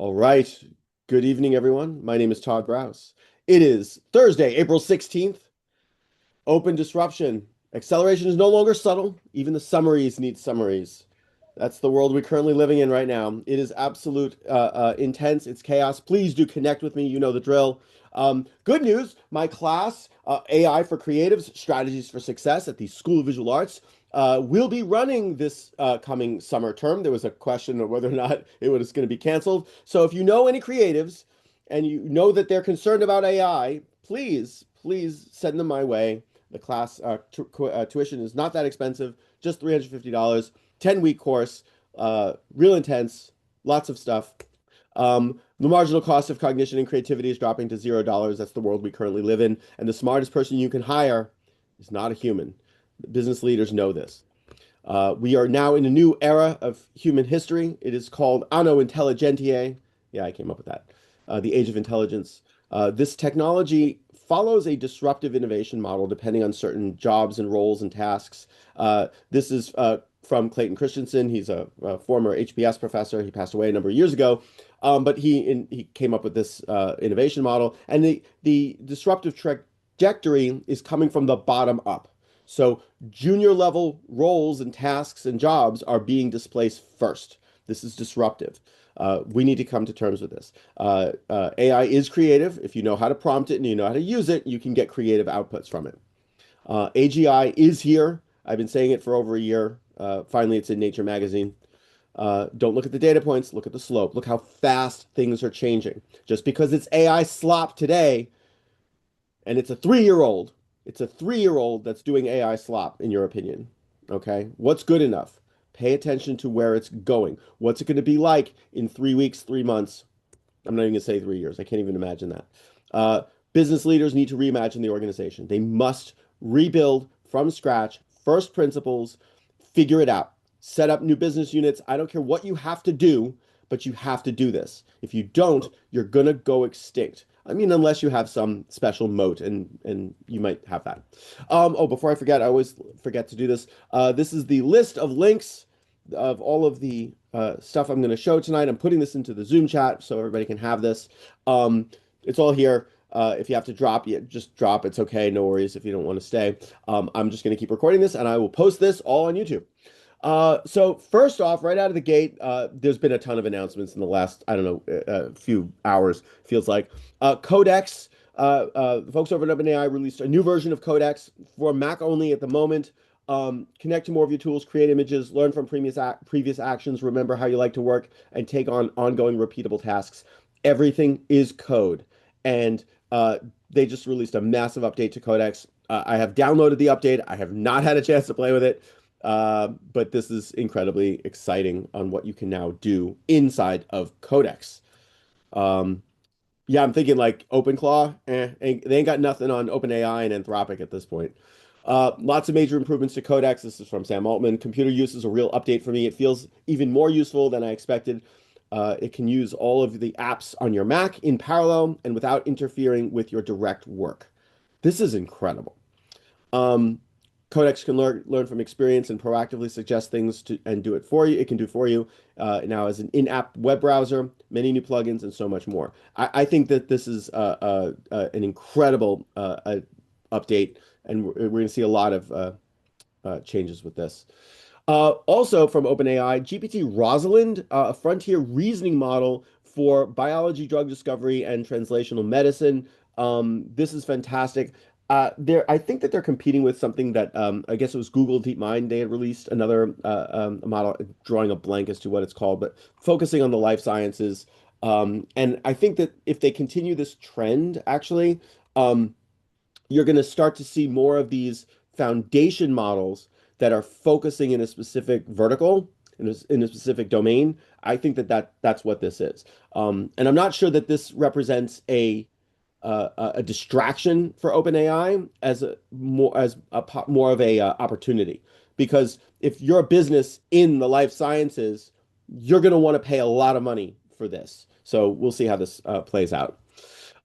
All right. Good evening, everyone. My name is Todd Browse. It is Thursday, April 16th. Open disruption. Acceleration is no longer subtle. Even the summaries need summaries. That's the world we're currently living in right now. It is absolute intense. It's chaos. Please do connect with me. You know the drill. Good news. My class, AI for Creatives, Strategies for Success at the School of Visual Arts, will be running this coming summer term. There was a question of whether or not it was going to be canceled. So if you know any creatives and you know that they're concerned about AI, please send them my way. The class tuition is not that expensive, just $350. 10-week course, real intense, lots of stuff. The marginal cost of cognition and creativity is dropping to $0. That's the world we currently live in. And the smartest person you can hire is not a human. Business leaders know this. We are now in a new era of human history. It is called Anno Intelligentiae. Yeah, I came up with that. The age of intelligence. This technology follows a disruptive innovation model depending on certain jobs and roles and tasks. This is from Clayton Christensen. He's a former HBS professor. He passed away a number of years ago. But he came up with this innovation model. And the disruptive trajectory is coming from the bottom up. So junior level roles and tasks and jobs are being displaced first. This is disruptive. We need to come to terms with this. AI is creative. If you know how to prompt it and you know how to use it, you can get creative outputs from it. AGI is here. I've been saying it for over a year. Finally, it's in Nature magazine. Don't look at the data points, look at the slope. Look how fast things are changing. Just because it's AI slop today and it's a 3-year-old, it's a 3-year-old that's doing AI slop, in your opinion. Okay? What's good enough? Pay attention to where it's going. What's it going to be like in 3 weeks, 3 months? I'm not even going to say 3 years. I can't even imagine that. Business leaders need to reimagine the organization. They must rebuild from scratch, first principles, figure it out, set up new business units. I don't care what you have to do, but you have to do this. If you don't, you're going to go extinct. I mean, unless you have some special moat, and you might have that. Oh, before I forget, I always forget to do this. This is the list of links of all of the stuff I'm going to show tonight. I'm putting this into the Zoom chat so everybody can have this. It's all here. If you have to drop, just drop. It's okay. No worries if you don't want to stay. I'm just going to keep recording this, and I will post this all on YouTube. So first off, right out of the gate, there's been a ton of announcements in the last, I don't know, few hours, feels like. Codex, the folks over at OpenAI released a new version of Codex for Mac only at the moment. Connect to more of your tools, create images, learn from previous actions, remember how you like to work, and take on ongoing repeatable tasks. Everything is code. And they just released a massive update to Codex. I have downloaded the update. I have not had a chance to play with it. But this is incredibly exciting on what you can now do inside of Codex. Yeah, I'm thinking like OpenClaw, they ain't got nothing on OpenAI and Anthropic at this point. Lots of major improvements to Codex. This is from Sam Altman. Computer use is a real update for me. It feels even more useful than I expected. It can use all of the apps on your Mac in parallel and without interfering with your direct work. This is incredible. Um, Codex can learn from experience and proactively suggest things to and do it for you. It can do for you now as an in-app web browser, many new plugins, and so much more. I think that this is an incredible update, and we're going to see a lot of changes with this. Also from OpenAI, GPT Rosalind, a frontier reasoning model for biology, drug discovery, and translational medicine. This is fantastic. I think that they're competing with something that I guess it was Google DeepMind. They had released another model, drawing a blank as to what it's called, but focusing on the life sciences. And I think that if they continue this trend, actually, you're going to start to see more of these foundation models that are focusing in a specific vertical, in a specific domain. I think that's what this is. And I'm not sure that this represents a distraction for OpenAI as more of a opportunity. Because if you're a business in the life sciences, you're going to want to pay a lot of money for this. So we'll see how this plays out.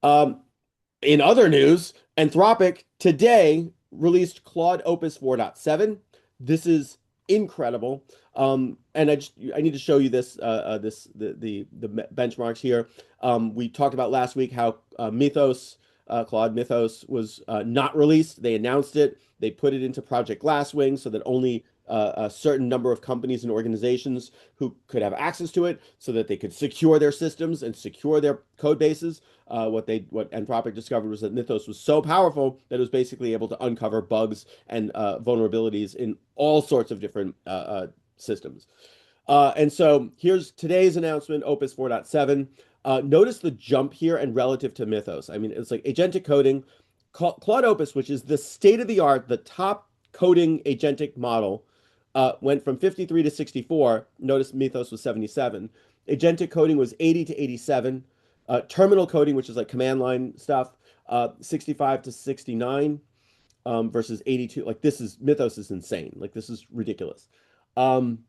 In other news, Anthropic today released Claude Opus 4.7. This is incredible. And I need to show you this the benchmarks here. We talked about last week how Claude Mythos was not released. They announced it. They put it into Project Glasswing so that only a certain number of companies and organizations who could have access to it, so that they could secure their systems and secure their code bases. What Anthropic discovered was that Mythos was so powerful that it was basically able to uncover bugs and vulnerabilities in all sorts of different systems. And so here's today's announcement, Opus 4.7. Notice the jump here and relative to Mythos. I mean, it's like agentic coding. Claude Opus, which is the state of the art, the top coding agentic model, went from 53 to 64. Notice Mythos was 77. Agentic coding was 80 to 87. Terminal coding, which is like command line stuff, 65 to 69 versus 82. Like this is Mythos is insane. Like this is ridiculous. Um,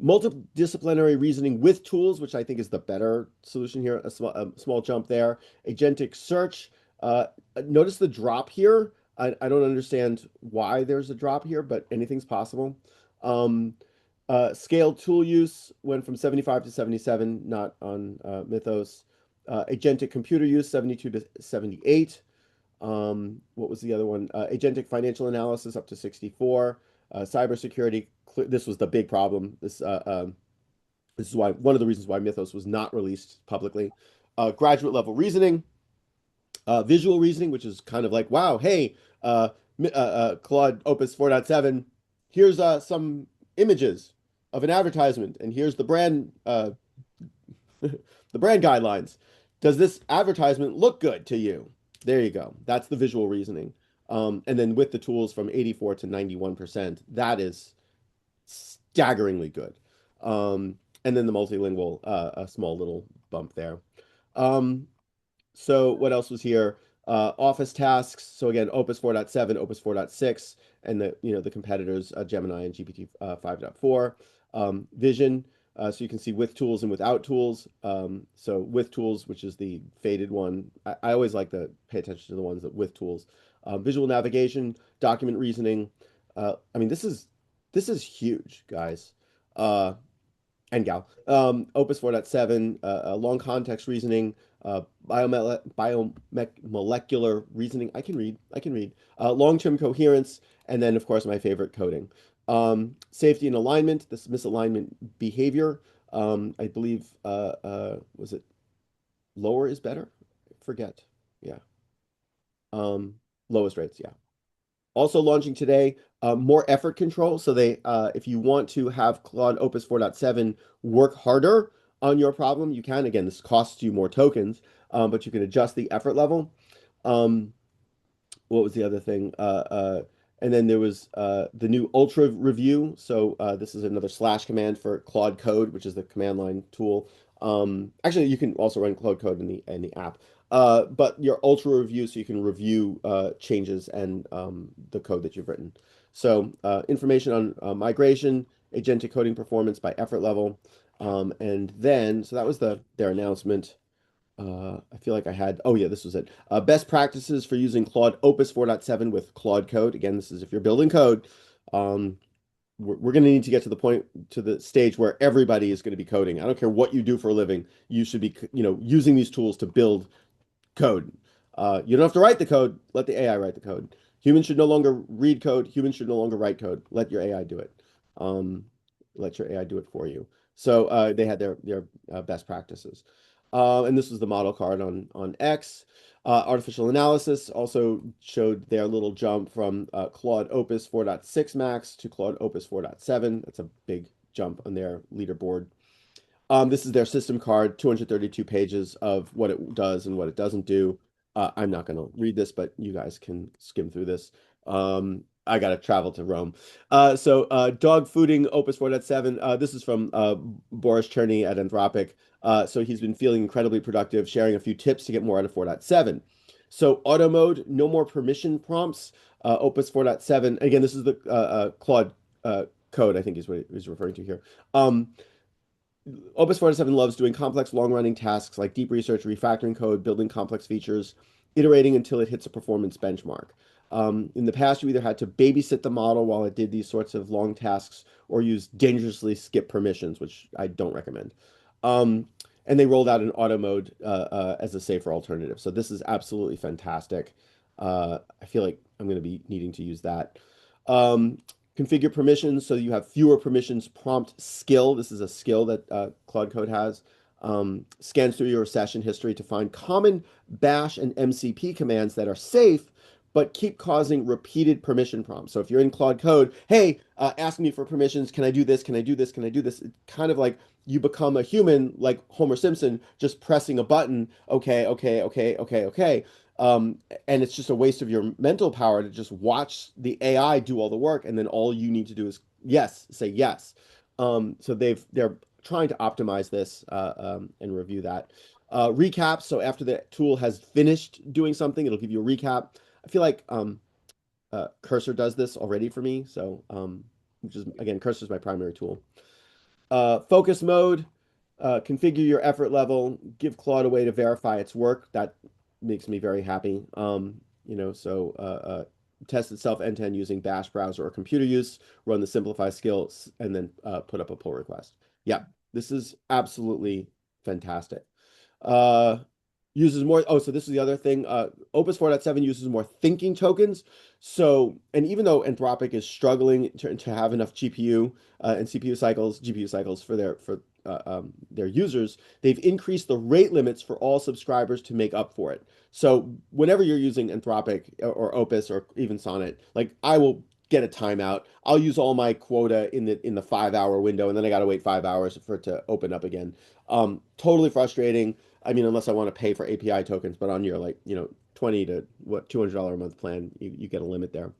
Multidisciplinary reasoning with tools, which I think is the better solution here. A small jump there. Agentic search. Uh, Notice the drop here. I don't understand why there's a drop here, but anything's possible. Um, Scaled tool use went from 75 to 77, not on Mythos. Agentic computer use, 72 to 78. What was the other one? Agentic financial analysis up to 64. Cybersecurity, this was the big problem. This is why one of the reasons why Mythos was not released publicly. Graduate level reasoning, visual reasoning, which is kind of like, wow, hey, Claude Opus 4.7, here's some images of an advertisement, and here's the brand the brand guidelines. Does this advertisement look good to you? There you go. That's the visual reasoning. And then with the tools from 84 to 91%, that is staggeringly good. And then the multilingual, a small little bump there. Um, so what else was here? Office tasks. So again, Opus 4.7, Opus 4.6, and the competitors, Gemini and GPT 5.4. Vision. So you can see with tools and without tools. So with tools, which is the faded one. I always like to pay attention to the ones that with tools. Visual navigation, document reasoning. I mean, this is huge, guys. And gal. Opus 4.7, long context reasoning, biomolecular reasoning. I can read. Long-term coherence, and then, of course, my favorite coding. Safety and alignment, this misalignment behavior. I believe, was it lower is better? Forget. Yeah. Lowest rates, yeah. Also launching today, more effort control. So if you want to have Claude Opus 4.7 work harder on your problem, you can. Again, this costs you more tokens, but you can adjust the effort level. Um, what was the other thing? And then there was the new Ultra review. So this is another slash command for Claude Code, which is the command line tool. Actually, you can also run Claude Code in the app. But your Ultra review, so you can review changes and the code that you've written. So information on migration, agentic coding performance by effort level. And then, so that was their announcement. I feel like I had, oh yeah, this was it. Best practices for using Claude Opus 4.7 with Claude Code. Again, this is if you're building code. We're going to need to get to the point, to the stage where everybody is going to be coding. I don't care what you do for a living. You should be, using these tools to build code. You don't have to write the code. Let the AI write the code. Humans should no longer read code. Humans should no longer write code. Let your AI do it. Um, let your AI do it for you. So they had their best practices. And this was the model card on X. Artificial analysis also showed their little jump from Claude Opus 4.6 Max to Claude Opus 4.7. That's a big jump on their leaderboard. This is their system card, 232 pages of what it does and what it doesn't do. I'm not going to read this, but you guys can skim through this. I got to travel to Rome. Dog fooding Opus 4.7. This is from Boris Cherny at Anthropic. So he's been feeling incredibly productive, sharing a few tips to get more out of 4.7. So auto mode, no more permission prompts. Opus 4.7. Again, this is the Claude code, I think is what he's referring to here. Opus 4.7 loves doing complex, long-running tasks like deep research, refactoring code, building complex features, iterating until it hits a performance benchmark. In the past, you either had to babysit the model while it did these sorts of long tasks or use dangerously skip permissions, which I don't recommend. Um, and they rolled out an auto mode as a safer alternative. So this is absolutely fantastic. I feel like I'm going to be needing to use that. Um, Configure permissions so you have fewer permissions prompt skill. This is a skill that Claude Code has. Scans through your session history to find common bash and MCP commands that are safe but keep causing repeated permission prompts. So if you're in Claude Code, hey, ask me for permissions. Can I do this? Can I do this? Can I do this? It's kind of like you become a human, like Homer Simpson, just pressing a button. Okay, okay, okay, okay, okay. And it's just a waste of your mental power to just watch the AI do all the work, and then all you need to do is yes, say yes. So they're trying to optimize this and review that. Recap. So after the tool has finished doing something, it'll give you a recap. I feel like Cursor does this already for me. So which is again, Cursor is my primary tool. Focus mode, configure your effort level, give Claude a way to verify its work. That makes me very happy. Test itself end-to-end using Bash browser or computer use, run the simplify skills, and then put up a pull request. Yeah, this is absolutely fantastic. Uh, Uses more. Oh, so this is the other thing. Opus 4.7 uses more thinking tokens. So, and even though Anthropic is struggling to have enough GPU and CPU cycles, GPU cycles for their users, they've increased the rate limits for all subscribers to make up for it. So, whenever you're using Anthropic or Opus or even Sonnet, like I will get a timeout. I'll use all my quota in the 5 hour window, and then I got to wait 5 hours for it to open up again. Totally frustrating. I mean, unless I want to pay for API tokens, but on your like, 20 to what $200 a month plan, you get a limit there.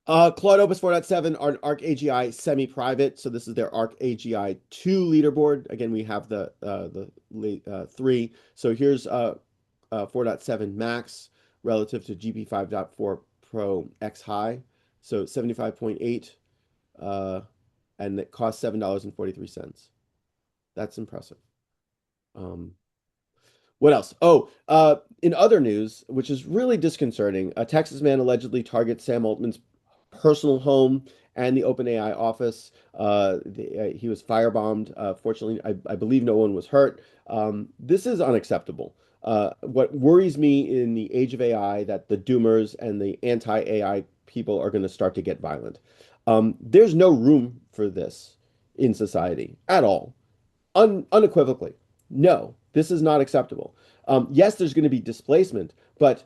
Claude Opus 4.7 are an Arc AGI semi-private, so this is their Arc AGI 2 leaderboard. Again, we have the 3. So here's 4.7 Max relative to GP 5.4 Pro X High. So 75.8 and it costs $7.43. That's impressive. Um, What else? Oh, in other news, which is really disconcerting, a Texas man allegedly targets Sam Altman's personal home and the OpenAI office. He was firebombed. Fortunately, I believe no one was hurt. This is unacceptable. What worries me in the age of AI that the doomers and the anti-AI people are going to start to get violent. There's no room for this in society at all unequivocally, no, this is not acceptable. Yes, there's going to be displacement, but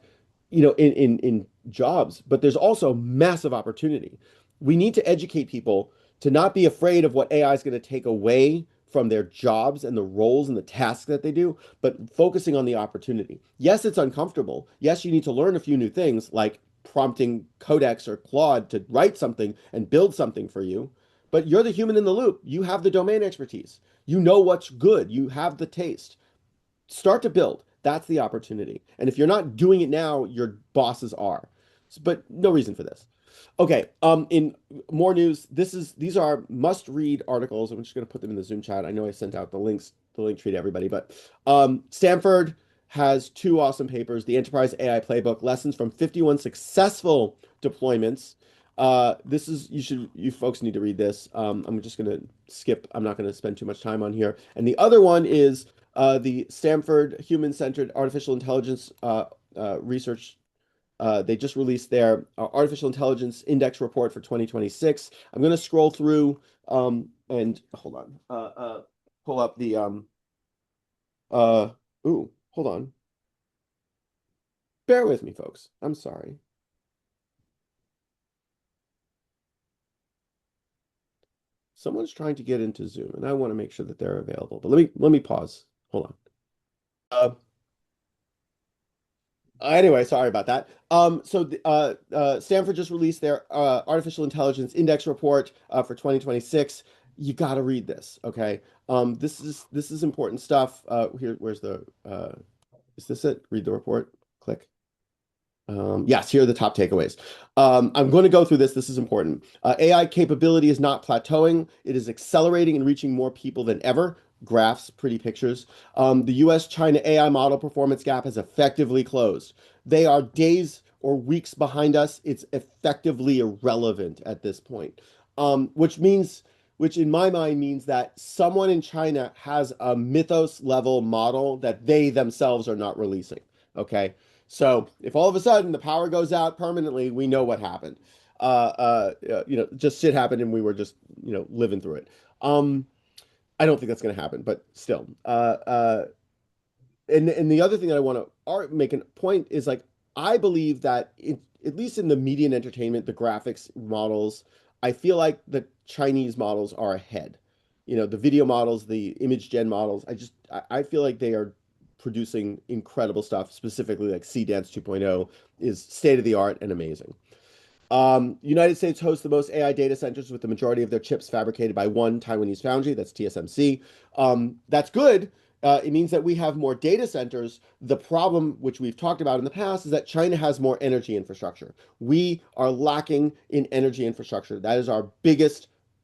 in jobs, but there's also massive opportunity. We need to educate people to not be afraid of what AI is going to take away from their jobs and the roles and the tasks that they do, but focusing on the opportunity. Yes, it's uncomfortable. Yes, you need to learn a few new things like prompting Codex or Claude to write something and build something for you. But you're the human in the loop. You have the domain expertise. You know what's good. You have the taste. Start to build. That's the opportunity. And if you're not doing it now, your bosses are. But no reason for this. Okay, in more news, these are must-read articles. I'm just going to put them in the Zoom chat. I know I sent out the link tree to everybody, but Stanford has two awesome papers, the Enterprise AI Playbook, lessons from 51 successful deployments. You folks need to read this. I'm just going to skip. I'm not going to spend too much time on here. And the other one is the Stanford Human-Centered Artificial Intelligence Research. They just released their Artificial Intelligence Index report for 2026. I'm going to scroll through and hold on. Pull up the uh, hold on. Bear with me, folks. I'm sorry. Someone's trying to get into Zoom, and I want to make sure that they're available. But let me pause. Hold on. Anyway, sorry about that. Stanford just released their artificial intelligence index report for 2026. You got to read this, okay? This is important stuff. Where's the is this it? Read the report. Click. Yes, here are the top takeaways. I'm going to go through this. This is important. AI capability is not plateauing. It is accelerating and reaching more people than ever. Graphs, pretty pictures. The US-China AI model performance gap has effectively closed. They are days or weeks behind us, it's effectively irrelevant at this point. Which means, which in my mind means that someone in China has a mythos level model that they themselves are not releasing. Okay. So if all of a sudden the power goes out permanently, we know what happened. Just shit happened and we were just, living through it. Um, I don't think that's going to happen, but still. And the other thing that I want to make a point is like I believe that at least in the media and entertainment, the graphics models, I feel like the Chinese models are ahead. The video models, the image gen models, I feel like they are producing incredible stuff, specifically like C Dance 2.0 is state of the art and amazing. United States hosts the most AI data centers with the majority of their chips fabricated by one Taiwanese foundry, that's TSMC. That's good. It means that we have more data centers. The problem, which we've talked about in the past, is that China has more energy infrastructure. We are lacking in energy infrastructure. That is our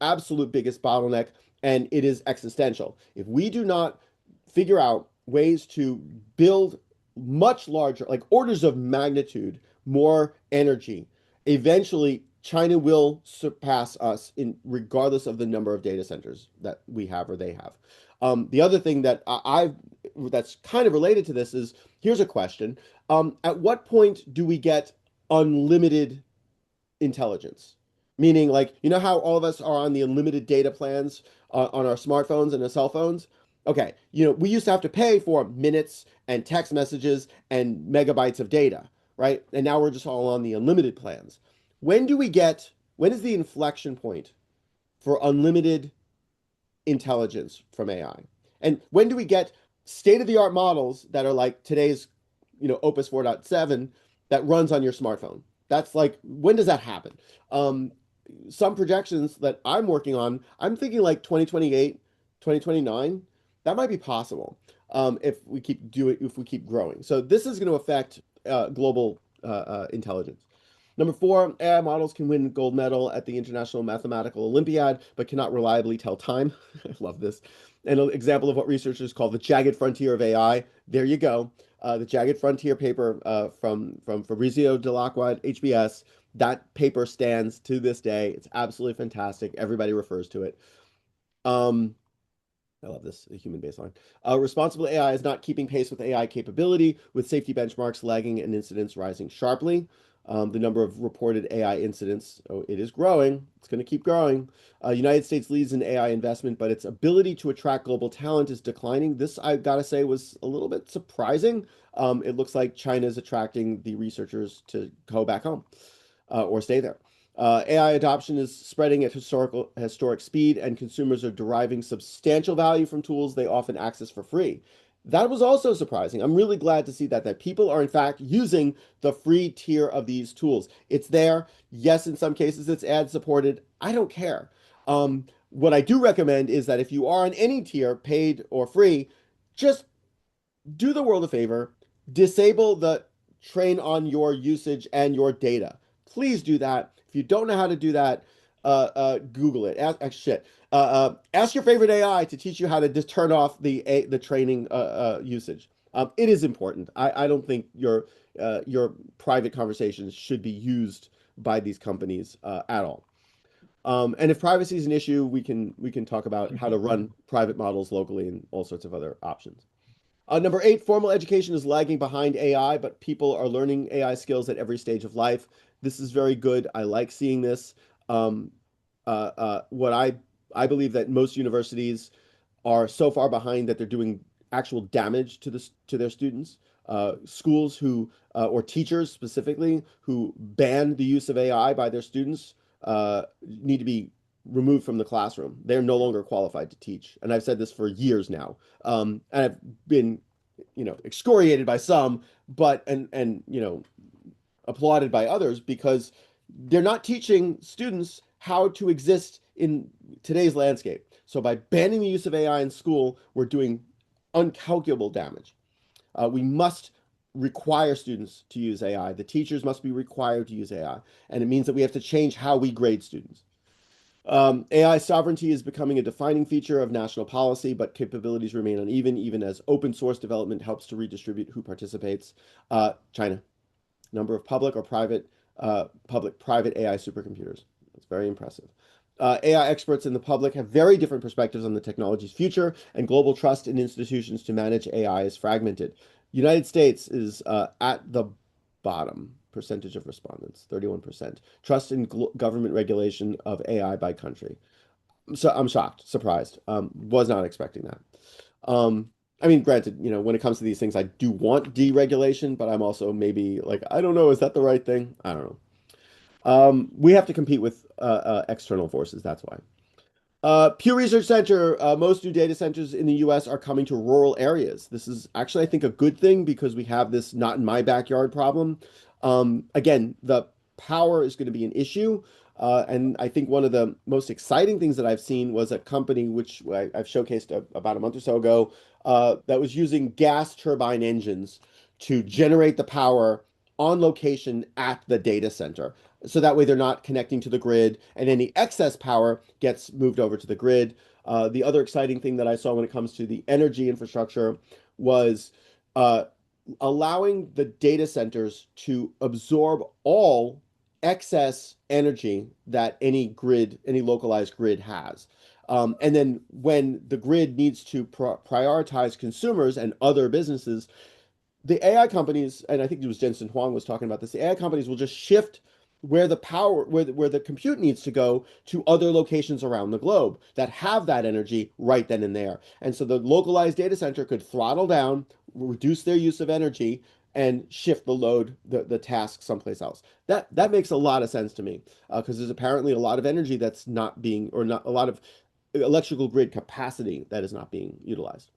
absolute biggest bottleneck, and it is existential. If we do not figure out ways to build much larger, like orders of magnitude, more energy, eventually China will surpass us in regardless of the number of data centers that we have or they have. The other thing that that's kind of related to this is here's a question. At what point do we get unlimited intelligence? Meaning, like, how all of us are on the unlimited data plans on our smartphones and our cell phones? Okay, we used to have to pay for minutes and text messages and megabytes of data, right? And now we're just all on the unlimited plans. When is the inflection point for unlimited intelligence from AI? And when do we get state-of-the-art models that are like today's, Opus 4.7 that runs on your smartphone? That's like, when does that happen? Some projections that I'm working on, I'm thinking like 2028, 2029. That might be possible if we keep growing. So this is going to affect global intelligence. Number four, AI models can win gold medal at the International Mathematical Olympiad, but cannot reliably tell time. I love this. An example of what researchers call the jagged frontier of AI. There you go. The Jagged Frontier paper from Fabrizio Dell'Acqua at HBS. That paper stands to this day. It's absolutely fantastic. Everybody refers to it. Um, I love this, a human baseline. Responsible AI is not keeping pace with AI capability, with safety benchmarks lagging and incidents rising sharply. The number of reported AI incidents, it is growing. It's going to keep growing. United States leads in AI investment, but its ability to attract global talent is declining. This, I gotta say, was a little bit surprising. It looks like China is attracting the researchers to go back home or stay there. AI adoption is spreading at historic speed, and consumers are deriving substantial value from tools they often access for free. That was also surprising. I'm really glad to see that people are in fact using the free tier of these tools. It's there. Yes, in some cases it's ad supported. I don't care. What I do recommend is that if you are on any tier, paid or free, just do the world a favor, disable the train on your usage and your data. Please do that. If you don't know how to do that, Google it. Ask your favorite AI to teach you how to just turn off the training usage. It is important. I don't think your private conversations should be used by these companies at all. And if privacy is an issue, we can talk about how to run private models locally and all sorts of other options. Number eight, formal education is lagging behind AI, but people are learning AI skills at every stage of life. This is very good. I like seeing this. Um, what I believe that most universities are so far behind that they're doing actual damage to their students. Schools or teachers specifically who ban the use of AI by their students need to be removed from the classroom. They're no longer qualified to teach. And I've said this for years now. And I've been, excoriated by some, but applauded by others because they're not teaching students how to exist in today's landscape. So by banning the use of AI in school, we're doing uncalculable damage. We must require students to use AI. The teachers must be required to use AI. And it means that we have to change how we grade students. AI sovereignty is becoming a defining feature of national policy, but capabilities remain uneven, even as open source development helps to redistribute who participates. China. number of public-private AI supercomputers. That's very impressive. AI experts in the public have very different perspectives on the technology's future, and global trust in institutions to manage AI is fragmented. United States is at the bottom percentage of respondents, 31%. Trust in government regulation of AI by country. So I'm shocked, surprised. Was not expecting that. I mean, granted, when it comes to these things, I do want deregulation, but I'm also maybe like, I don't know, is that the right thing? I don't know. We have to compete with external forces. That's why. Pew Research Center, most new data centers in the US are coming to rural areas. This is actually, I think, a good thing because we have this not in my backyard problem. Again, the power is going to be an issue. And I think one of the most exciting things that I've seen was a company which I've showcased about a month or so ago that was using gas turbine engines to generate the power on location at the data center. So that way they're not connecting to the grid, and any excess power gets moved over to the grid. The other exciting thing that I saw when it comes to the energy infrastructure was allowing the data centers to absorb all excess energy that any grid, any localized grid has. And then when the grid needs to prioritize consumers and other businesses, the AI companies, and I think it was Jensen Huang was talking about this, the AI companies will just shift where the power, where the compute needs to go to other locations around the globe that have that energy right then and there. And so the localized data center could throttle down, reduce their use of energy, and shift the load, the task someplace else. That makes a lot of sense to me because there's apparently a lot of energy that's not being, or not a lot of electrical grid capacity that is not being utilized.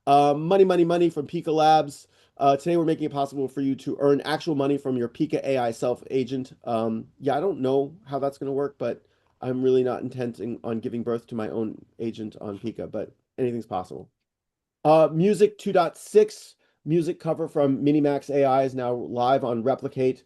Money, money, money from Pika Labs. Today we're making it possible for you to earn actual money from your Pika AI self agent. Yeah, I don't know how that's going to work, but I'm really not intending on giving birth to my own agent on Pika, but anything's possible. Music 2.6, music cover from Minimax AI is now live on Replicate.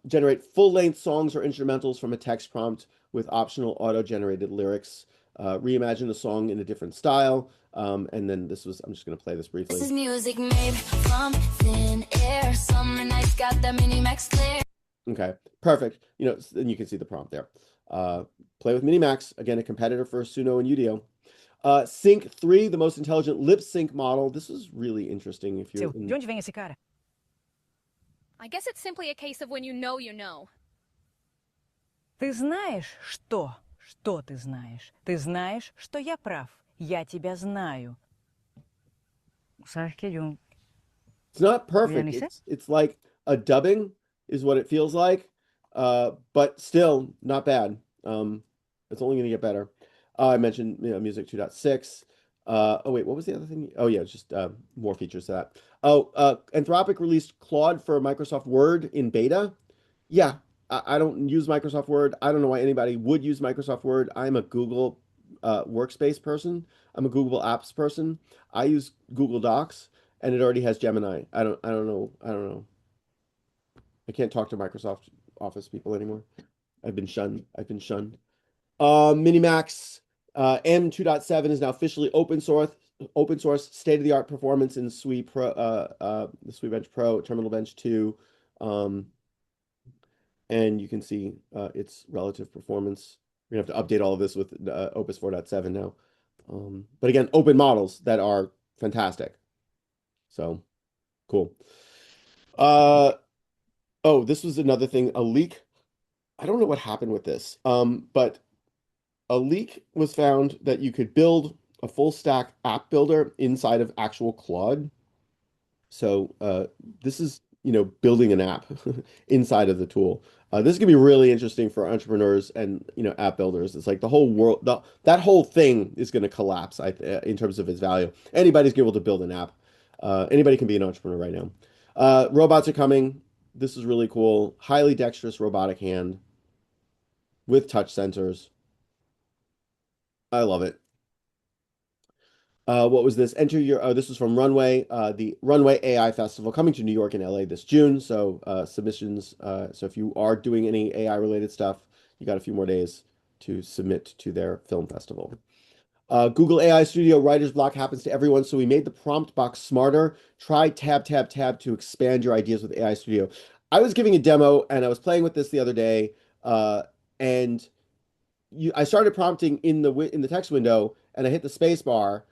Generate full-length songs or instrumentals from a text prompt with optional auto-generated lyrics. Reimagine the song in a different style. And then I'm just going to play this briefly. This is music made from thin air. Summer nights got that Minimax clear. Okay, perfect. Then you can see the prompt there. Play with Minimax, again, a competitor for Suno and Udio. Sync 3, the most intelligent lip sync model. This is really interesting. If you're De onde vem esse cara? I guess it's simply a case of when you know you know. Ты знаешь, что? Что ты знаешь? Ты знаешь, что я прав. Я тебя знаю. It's not perfect. It's like a dubbing is what it feels like, but still not bad. It's only going to get better. I mentioned Music 2.6. Oh wait, what was the other thing? Oh yeah, it's just more features to that. Oh, Anthropic released Claude for Microsoft Word in beta. Yeah, I don't use Microsoft Word. I don't know why anybody would use Microsoft Word. I'm a Google workspace person. I'm a Google Apps person. I use Google Docs, and it already has Gemini. I don't know. I can't talk to Microsoft Office people anymore. I've been shunned. Minimax M2.7 is now officially open source, state-of-the-art performance in SWE Pro, the SWE Bench Pro, Terminal Bench 2. And you can see its relative performance. We're gonna have to update all of this with Opus 4.7 now. But again, open models that are fantastic. So cool. Oh, this was another thing, a leak. I don't know what happened with this, but a leak was found that you could build a full stack app builder inside of actual Claude. So this is, building an app inside of the tool. This is gonna be really interesting for entrepreneurs and app builders. It's like the whole world, that whole thing is gonna collapse in terms of its value. Anybody's gonna be able to build an app. Anybody can be an entrepreneur right now. Robots are coming. This is really cool. Highly dexterous robotic hand with touch sensors. I love it. What was this? This was from Runway, the Runway AI Festival coming to New York and LA this June. So submissions. So if you are doing any AI related stuff, you got a few more days to submit to their film festival. Google AI Studio writer's block happens to everyone, so we made the prompt box smarter. Try tab, tab, tab to expand your ideas with AI Studio. I was giving a demo and I was playing with this the other day, and I started prompting in the text window, and I hit the space bar,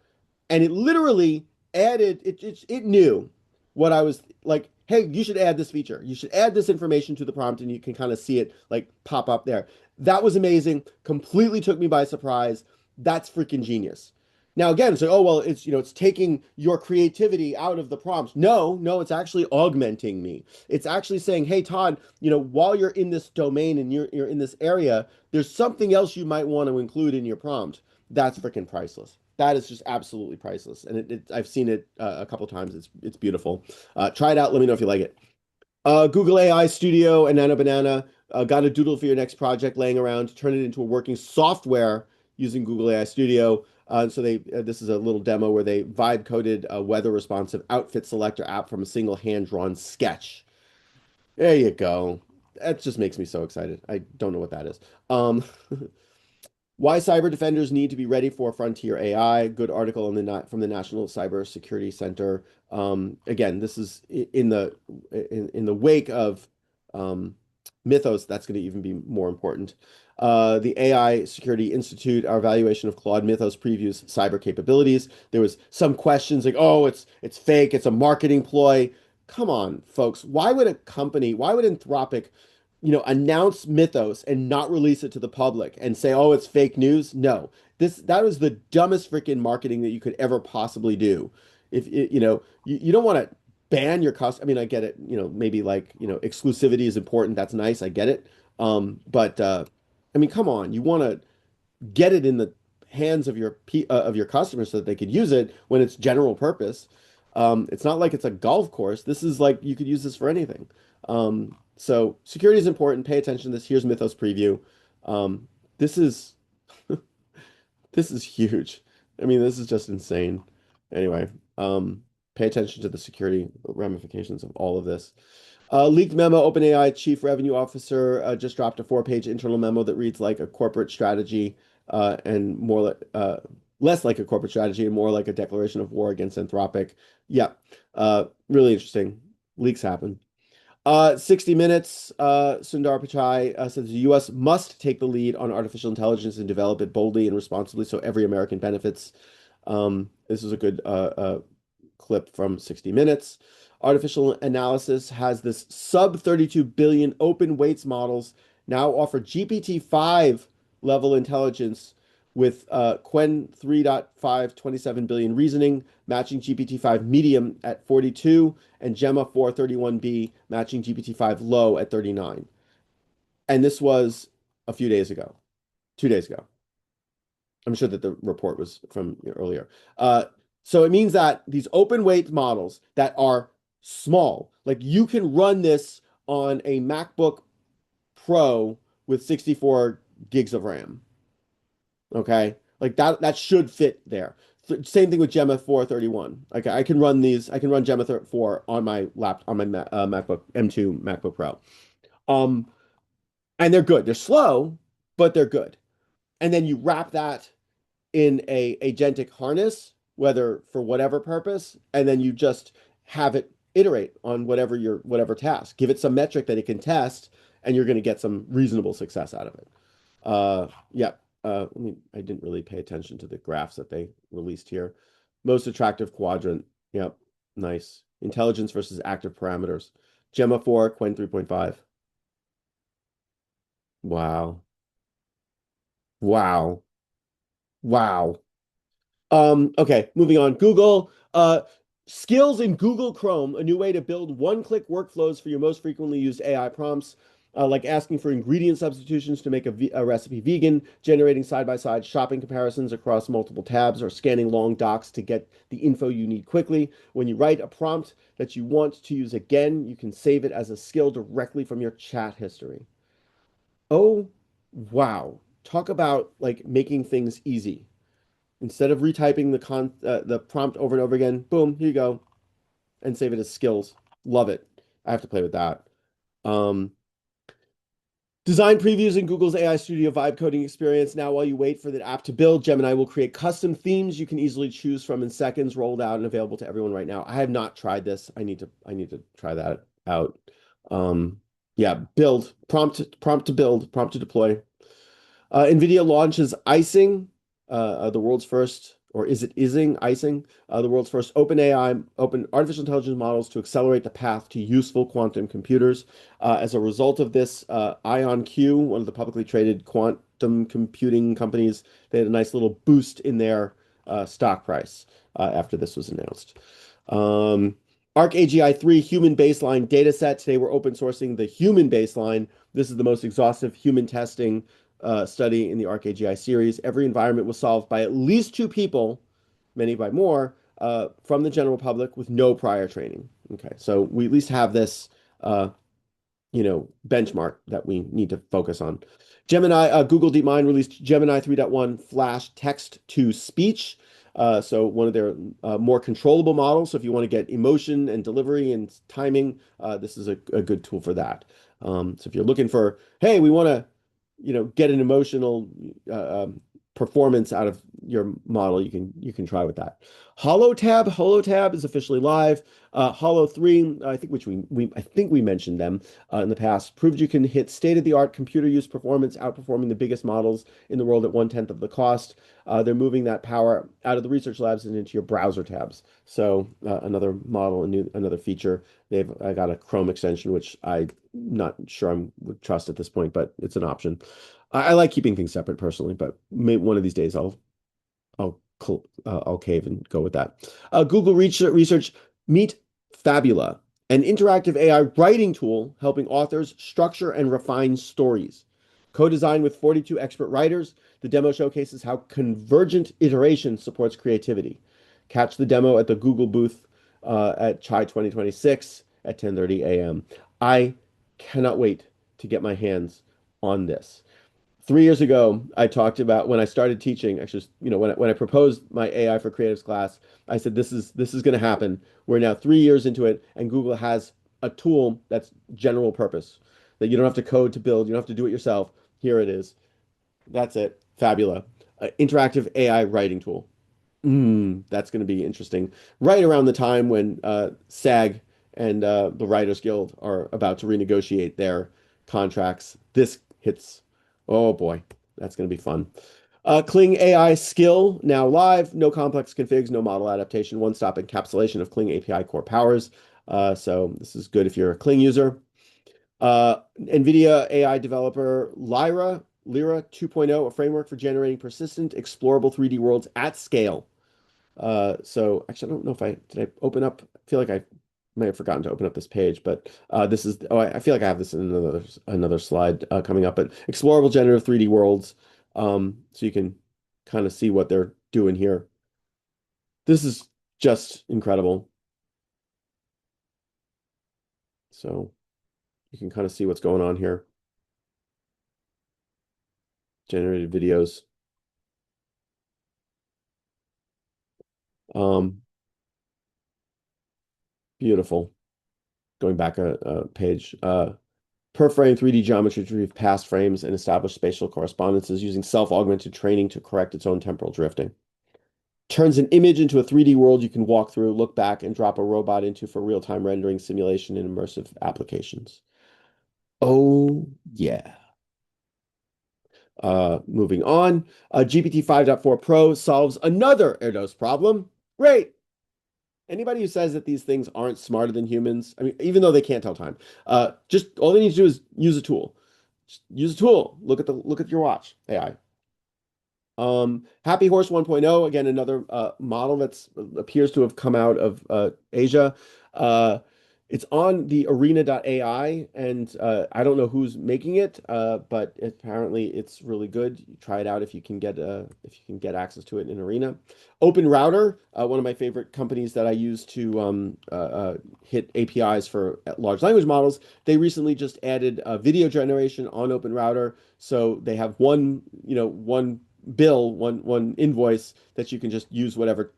and it literally added it knew what I was like. Hey, you should add this feature. You should add this information to the prompt, and you can kind of see it like pop up there. That was amazing. Completely took me by surprise. That's freaking genius. Now again, it's like, oh well, it's taking your creativity out of the prompt. No, no, it's actually augmenting me. It's actually saying, hey Todd, while you're in this domain and you're in this area, there's something else you might want to include in your prompt. That's freaking priceless. That is just absolutely priceless, and I've seen it a couple times. It's beautiful. Try it out. Let me know if you like it. Google AI Studio and Nano Banana got a doodle for your next project laying around. Turn it into a working software using Google AI Studio. So this is a little demo where they vibe coded a weather responsive outfit selector app from a single hand drawn sketch. There you go. That just makes me so excited. I don't know what that is. Um, Why cyber defenders need to be ready for frontier AI. Good article from the National Cyber Security Center. Again, this is in the wake of Mythos. That's going to even be more important. The AI Security Institute, our evaluation of Claude Mythos previews cyber capabilities. There was some questions like, oh, it's fake, it's a marketing ploy. Come on, folks. Why would Anthropic announce Mythos and not release it to the public and say, "Oh, it's fake news"? No, that was the dumbest freaking marketing that you could ever possibly do. If you don't want to ban your customer. I mean, I get it. Maybe like exclusivity is important. That's nice. I get it. But I mean, come on. You want to get it in the hands of your customers so that they could use it when it's general purpose. It's not like it's a golf course. This is like you could use this for anything. So security is important. Pay attention to this. Here's Mythos preview. This is this is huge. I mean, this is just insane. Anyway, pay attention to the security ramifications of all of this. Leaked memo, OpenAI chief revenue officer just dropped a 4-page internal memo that reads like a corporate strategy and less like a corporate strategy and more like a declaration of war against Anthropic. Yeah, really interesting. Leaks happen. 60 Minutes, Sundar Pichai says the US must take the lead on artificial intelligence and develop it boldly and responsibly so every American benefits. This is a good clip from 60 Minutes. Artificial analysis has this sub 32 billion open weights models now offer GPT-5 level intelligence with Quen 3.5 27 billion reasoning, matching GPT-5 medium at 42, and Gemma 431B matching GPT-5 low at 39. And this was a few days ago, 2 days ago. I'm sure that the report was from earlier. So it means that these open weight models that are small, like you can run this on a MacBook Pro with 64 gigs of RAM. Okay, like that should fit there. Same thing with Gemma 431. Okay, I can run Gemma 4 on my MacBook M2 MacBook Pro. Um, and they're good. They're slow, but they're good. And then you wrap that in a agentic harness, whether for whatever purpose, and then you just have it iterate on whatever task. Give it some metric that it can test, and you're going to get some reasonable success out of it. Yeah. I didn't really pay attention to the graphs that they released here. Most attractive quadrant. Yep. Nice. Intelligence versus active parameters. Gemma 4, Quen 3.5. Wow. Wow. Wow. Okay, moving on. Google, skills in Google Chrome, a new way to build one-click workflows for your most frequently used AI prompts, like asking for ingredient substitutions to make a recipe vegan, generating side-by-side shopping comparisons across multiple tabs, or scanning long docs to get the info you need quickly. When you write a prompt that you want to use again, you can save it as a skill directly from your chat history. Oh, wow. Talk about like making things easy. Instead of retyping the prompt over and over again, boom, here you go, and save it as skills. Love it. I have to play with that. Um, Design previews in Google's AI Studio vibe coding experience. Now, while you wait for the app to build, Gemini will create custom themes you can easily choose from in seconds, rolled out and available to everyone right now. I have not tried this. I need to try that out. Um, yeah, build, prompt to build, prompt to deploy. NVIDIA launches Icing, the world's first, or is it Icing, the world's first open AI, open artificial intelligence models to accelerate the path to useful quantum computers. As a result of this, IonQ, one of the publicly traded quantum computing companies, they had a nice little boost in their stock price after this was announced. Um, ArcAGI 3 human baseline data set. Today we're open sourcing the human baseline. This is the most exhaustive human testing study in the ArcAGI series. Every environment was solved by at least two people, many by more, from the general public with no prior training. Okay, so we at least have this uh, benchmark that we need to focus on. Gemini, Google DeepMind released Gemini 3.1 Flash text to speech. So one of their more controllable models. So if you want to get emotion and delivery and timing, this is a good tool for that. So if you're looking for, hey, we want to, get an emotional performance out of your model, you can try with that. Holotab is officially live. Hollow 3, I think we mentioned them in the past, proved you can hit state-of-the-art computer use performance, outperforming the biggest models in the world at 1/10 of the cost. They're moving that power out of the research labs and into your browser tabs. So another model, another feature. They've got a Chrome extension, which I'm not sure I would trust at this point, but it's an option. I like keeping things separate personally, but maybe one of these days I'll cave and go with that. Google Research Meet Fabula, an interactive AI writing tool helping authors structure and refine stories. Co-designed with 42 expert writers, the demo showcases how convergent iteration supports creativity. Catch the demo at the Google booth at Chai 2026 at 10:30 a.m. I cannot wait to get my hands on this. 3 years ago, I talked about when I started teaching, actually, when I proposed my AI for creatives class, I said this is going to happen. We're now 3 years into it, and Google has a tool that's general purpose that you don't have to code to build. You don't have to do it yourself. Here it is. That's it. Fabula. Interactive AI writing tool. That's going to be interesting. Right around the time when SAG and the Writers Guild are about to renegotiate their contracts, this hits. Oh boy, that's going to be fun. Kling AI skill now live. No complex configs, no model adaptation, one-stop encapsulation of Kling API core powers. So this is good if you're a Kling user. NVIDIA AI developer Lyra 2.0, a framework for generating persistent, explorable 3D worlds at scale. So actually, I don't know if did I open up. I feel like I may have forgotten to open up this page, but this is. Oh, I feel like I have this in another slide coming up. But explorable generative 3D worlds. So you can kind of see what they're doing here. This is just incredible. So you can kind of see what's going on here. Generated videos. Um, Beautiful. Going back a page. Per-frame 3D geometry to retrieve past frames and establish spatial correspondences using self-augmented training to correct its own temporal drifting. Turns an image into a 3D world you can walk through, look back, and drop a robot into for real-time rendering, simulation, and immersive applications. Oh, yeah. Moving on. GPT 5.4 Pro solves another Erdos problem. Great. Anybody who says that these things aren't smarter than humans, I mean, even though they can't tell time, just all they need to do is use a tool. Just use a tool. Look at your watch, AI. Happy Horse 1.0, again, another model that's appears to have come out of Asia. It's on the arena.ai, and I don't know who's making it, but apparently it's really good. You try it out if you can get access to it in Arena. Open Router, one of my favorite companies that I use to hit APIs for large language models. They recently just added video generation on Open Router, so they have one one invoice that you can just use whatever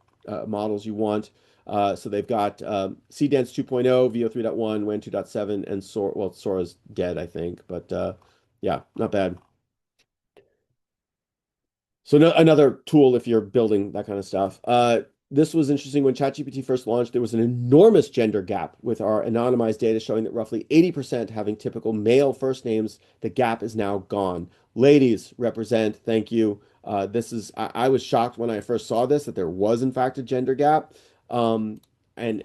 models you want. So they've got CDance 2.0, VO 3.1, WAN 2.7, and Sora. Well, Sora's dead, I think, but yeah, not bad. So another tool if you're building that kind of stuff. This was interesting. When ChatGPT first launched, there was an enormous gender gap with our anonymized data showing that roughly 80% having typical male first names. The gap is now gone. Ladies represent, thank you. I was shocked when I first saw this that there was in fact a gender gap. Um, and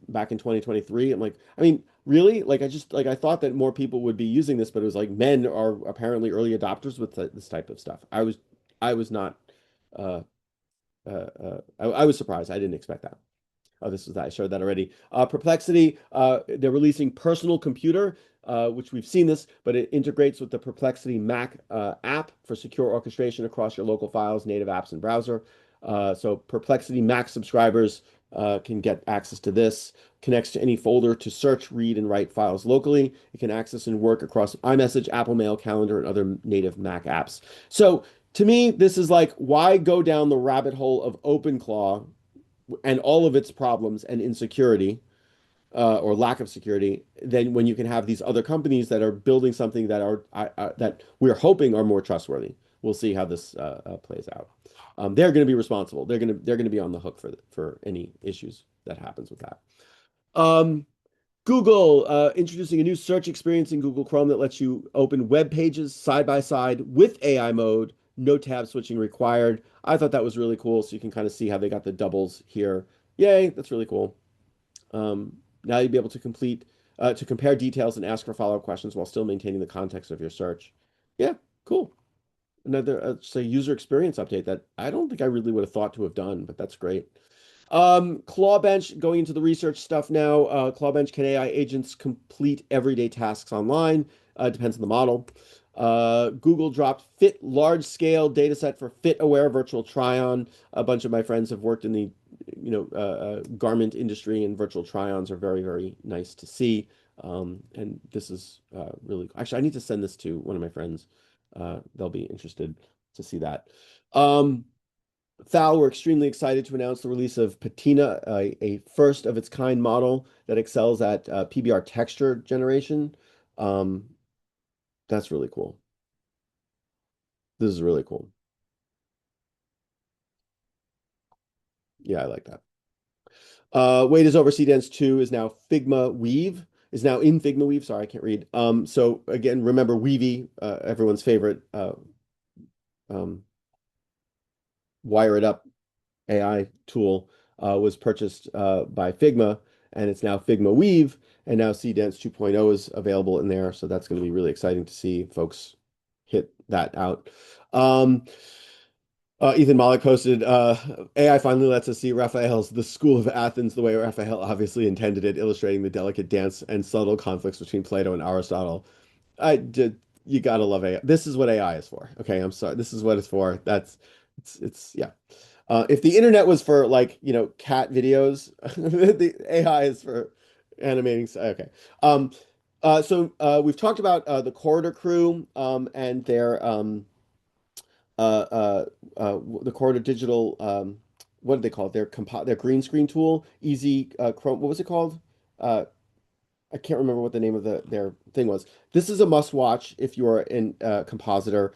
back in 2023, I'm like, I mean, really? I thought that more people would be using this, but it was like men are apparently early adopters with this type of stuff. I was not uh I was surprised. I didn't expect that. Oh, this was that. I showed that already. Perplexity, they're releasing Personal Computer, which we've seen this, but it integrates with the Perplexity Mac app for secure orchestration across your local files, native apps, and browser. So Perplexity Mac subscribers can get access to this. Connects to any folder to search, read, and write files locally. It can access and work across iMessage, Apple Mail, Calendar, and other native Mac apps. So to me, this is like, why go down the rabbit hole of OpenClaw and all of its problems and insecurity or lack of security, then when you can have these other companies that are building something that we're hoping are more trustworthy. We'll see how this plays out. They're going to be responsible. They're going to be on the hook for any issues that happens with that. Um, Google introducing a new search experience in Google Chrome that lets you open web pages side by side with AI mode, no tab switching required. I thought that was really cool. So you can kind of see how they got the doubles here. Yay, that's really cool. Now you'll be able to compare details and ask for follow-up questions while still maintaining the context of your search. Yeah, cool. Another say user experience update that I don't think I really would have thought to have done, but that's great. Clawbench, going into the research stuff now. Clawbench, can AI agents complete everyday tasks online? Depends on the model. Google dropped Fit large scale data set for fit aware virtual try-on. A bunch of my friends have worked in the garment industry, and virtual try-ons are very, very nice to see. And this is really actually, I need to send this to one of my friends. They'll be interested to see that. Thal, we're extremely excited to announce the release of Patina, a first of its kind model that excels at PBR texture generation. Um, that's really cool. This is really cool. Yeah, I like that. Wait is over. Dance 2 is now Figma Weave, is now in Figma Weave. Sorry, I can't read. So again, remember Weavy, everyone's favorite um, wire it up AI tool was purchased by Figma, and it's now Figma Weave, and now Dance 2.0 is available in there. So that's going to be really exciting to see folks hit that out. Ethan Malik posted, AI finally lets us see Raphael's The School of Athens the way Raphael obviously intended it, illustrating the delicate dance and subtle conflicts between Plato and Aristotle. I did. You gotta love AI. This is what AI is for. Okay, I'm sorry. This is what it's for. It's yeah. If the internet was for like, cat videos, the AI is for animating. Okay. We've talked about the Corridor Crew and their the Corridor Digital what did they call it? Their green screen tool, Easy Chrome. What was it called? Uh, I can't remember what the name of their thing was. This is a must watch if you are in compositor.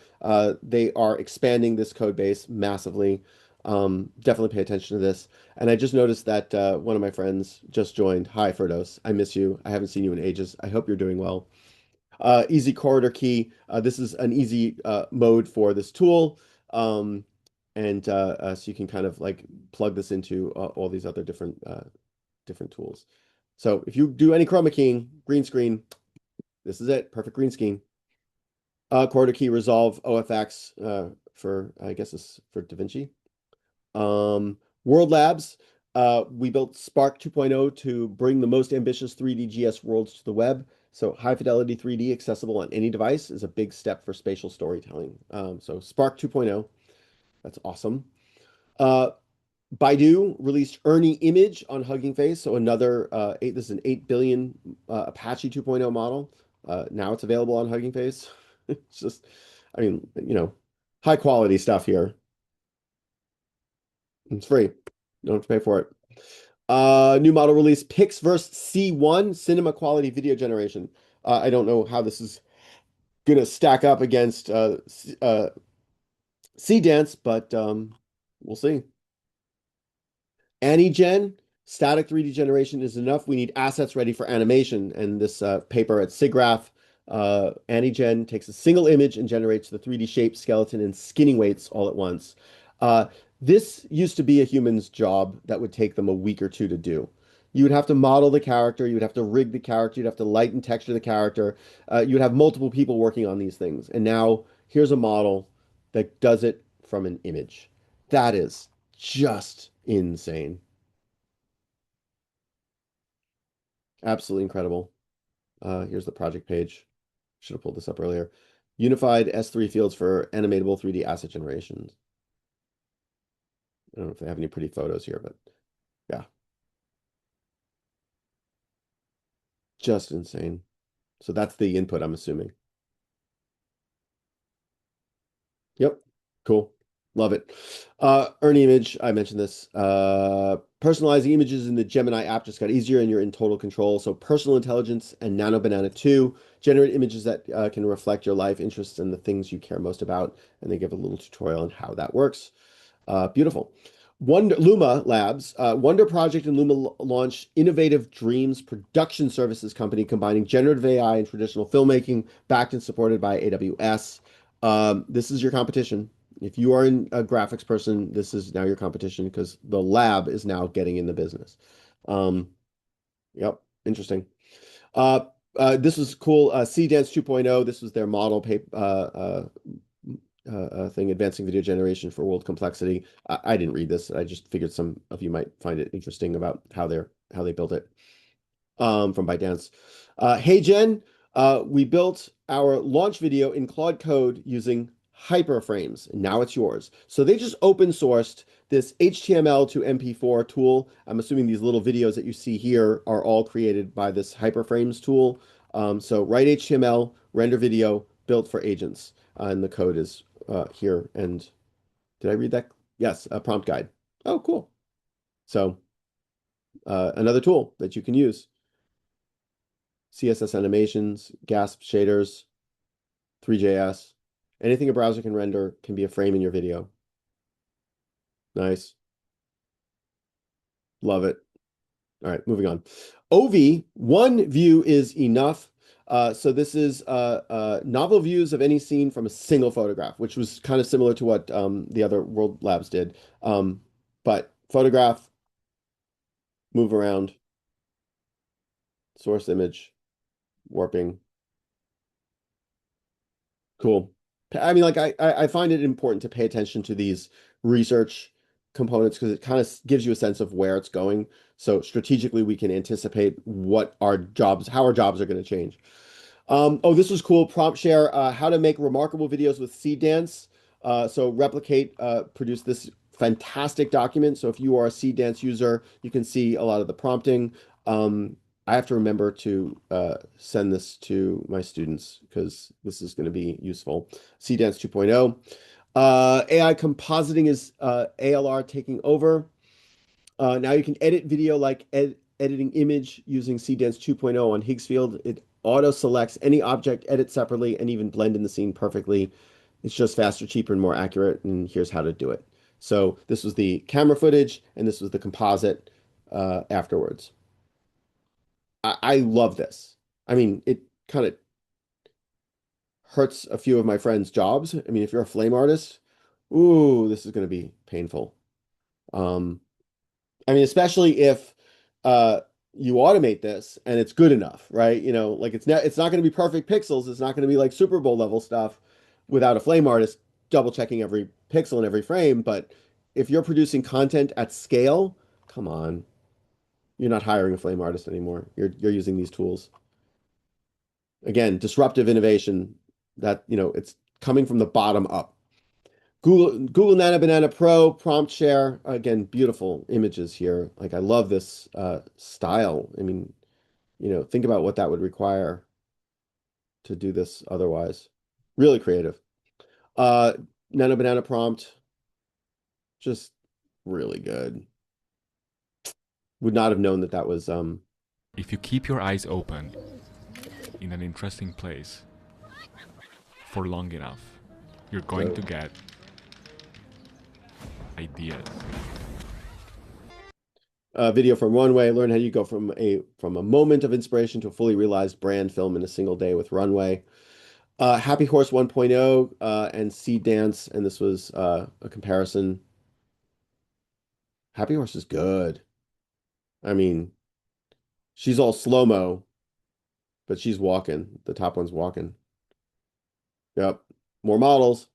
They are expanding this code base massively. Definitely pay attention to this. And I just noticed that one of my friends just joined. Hi, Ferdos. I miss you. I haven't seen you in ages. I hope you're doing well. Easy corridor key. This is an easy mode for this tool. Um, and so you can kind of like plug this into all these other different tools. So if you do any chroma keying, green screen, this is it. Perfect green screen. Corridor key resolve OFX for I guess it's for DaVinci. World Labs. We built Spark 2.0 to bring the most ambitious 3D GS worlds to the web. So high fidelity 3D accessible on any device is a big step for spatial storytelling. So Spark 2.0, that's awesome. Uh, Baidu released Ernie Image on Hugging Face, so another this is an 8 billion Apache 2.0 model. Now it's available on Hugging Face. It's just, I mean, high quality stuff here. It's free. You don't have to pay for it. New model release Pixverse C1 cinema quality video generation. I don't know how this is gonna stack up against C Dance, but we'll see. AnyGen, static 3D generation is enough. We need assets ready for animation. And this paper at SIGGRAPH, AnyGen takes a single image and generates the 3D shape, skeleton, and skinning weights all at once. Uh, this used to be a human's job that would take them a week or two to do. You would have to model the character, you would have to rig the character, you'd have to light and texture the character. You would have multiple people working on these things. And now here's a model that does it from an image. That is just insane. Absolutely incredible. Here's the project page. Should have pulled this up earlier. Unified S3 fields for animatable 3D asset generations. I don't know if they have any pretty photos here, but yeah, just insane. So that's the input, I'm assuming. Yep. Cool. Love it. Earn image. I mentioned this. Personalizing images in the Gemini app just got easier and you're in total control. So personal intelligence and Nano Banana 2 generate images that can reflect your life interests and the things you care most about. And they give a little tutorial on how that works. Beautiful. Luma Labs, Wonder Project and Luma launch Innovative Dreams production services company combining generative AI and traditional filmmaking, backed and supported by AWS. This is your competition. If you are a graphics person, this is now your competition because the lab is now getting in the business. Yep, interesting. This was cool. CDance 2.0. This was their model paper thing, advancing video generation for world complexity. I didn't read this. I just figured some of you might find it interesting about how they built it. From ByteDance. Hey Jen, we built our launch video in Claude Code using hyperframes, and now it's yours. So they just open sourced this HTML to MP4 tool. I'm assuming these little videos that you see here are all created by this hyperframes tool. So write HTML, render video, built for agents. And the code is here. And did I read that? Yes, a prompt guide. Oh, cool. So another tool that you can use. CSS animations, GASP shaders, 3JS. Anything a browser can render can be a frame in your video. Nice. Love it. All right, moving on. OV, one view is enough. So this is novel views of any scene from a single photograph, which was kind of similar to what the other World Labs did. But photograph, move around, source image, warping. Cool. I mean, like I find it important to pay attention to these research components because it kind of gives you a sense of where it's going. So strategically, we can anticipate what our jobs, how our jobs are going to change. Oh, this was cool. Prompt share, how to make remarkable videos with Seed Dance. So Replicate produced this fantastic document. So if you are a Seed Dance user, you can see a lot of the prompting. I have to remember to send this to my students because this is going to be useful. Seed Dance 2.0. AI compositing is ALR taking over. Now you can edit video like editing image using CDance 2.0 on Higgsfield. It auto selects any object, edit separately, and even blend in the scene perfectly. It's just faster, cheaper, and more accurate. And here's how to do it. So this was the camera footage, and this was the composite afterwards. I love this. I mean, it kind of hurts a few of my friends' jobs. I mean, if you're a flame artist, ooh, this is going to be painful. Um, I mean, especially if uh you automate this and it's good enough, right? You know, like it's not going to be perfect pixels. It's not going to be like Super Bowl level stuff without a flame artist double checking every pixel in every frame. But if you're producing content at scale, come on, you're not hiring a flame artist anymore. You're using these tools. Again, disruptive innovation that, you know, it's coming from the bottom up. Google Nano Banana Pro prompt share. Again, beautiful images here. Like I love this style. I mean, you know, think about what that would require to do this otherwise. Really creative. Uh, Nano Banana prompt, just really good. Would not have known that that was If you keep your eyes open in an interesting place for long enough, you're going to get ideas. video from Runway. Learn how you go from a moment of inspiration to a fully realized brand film in a single day with Runway. Happy Horse 1.0 and Seed Dance, and this was a comparison. Happy Horse is good. I mean, she's all slow-mo, but she's walking. The top one's walking. Yep. More models.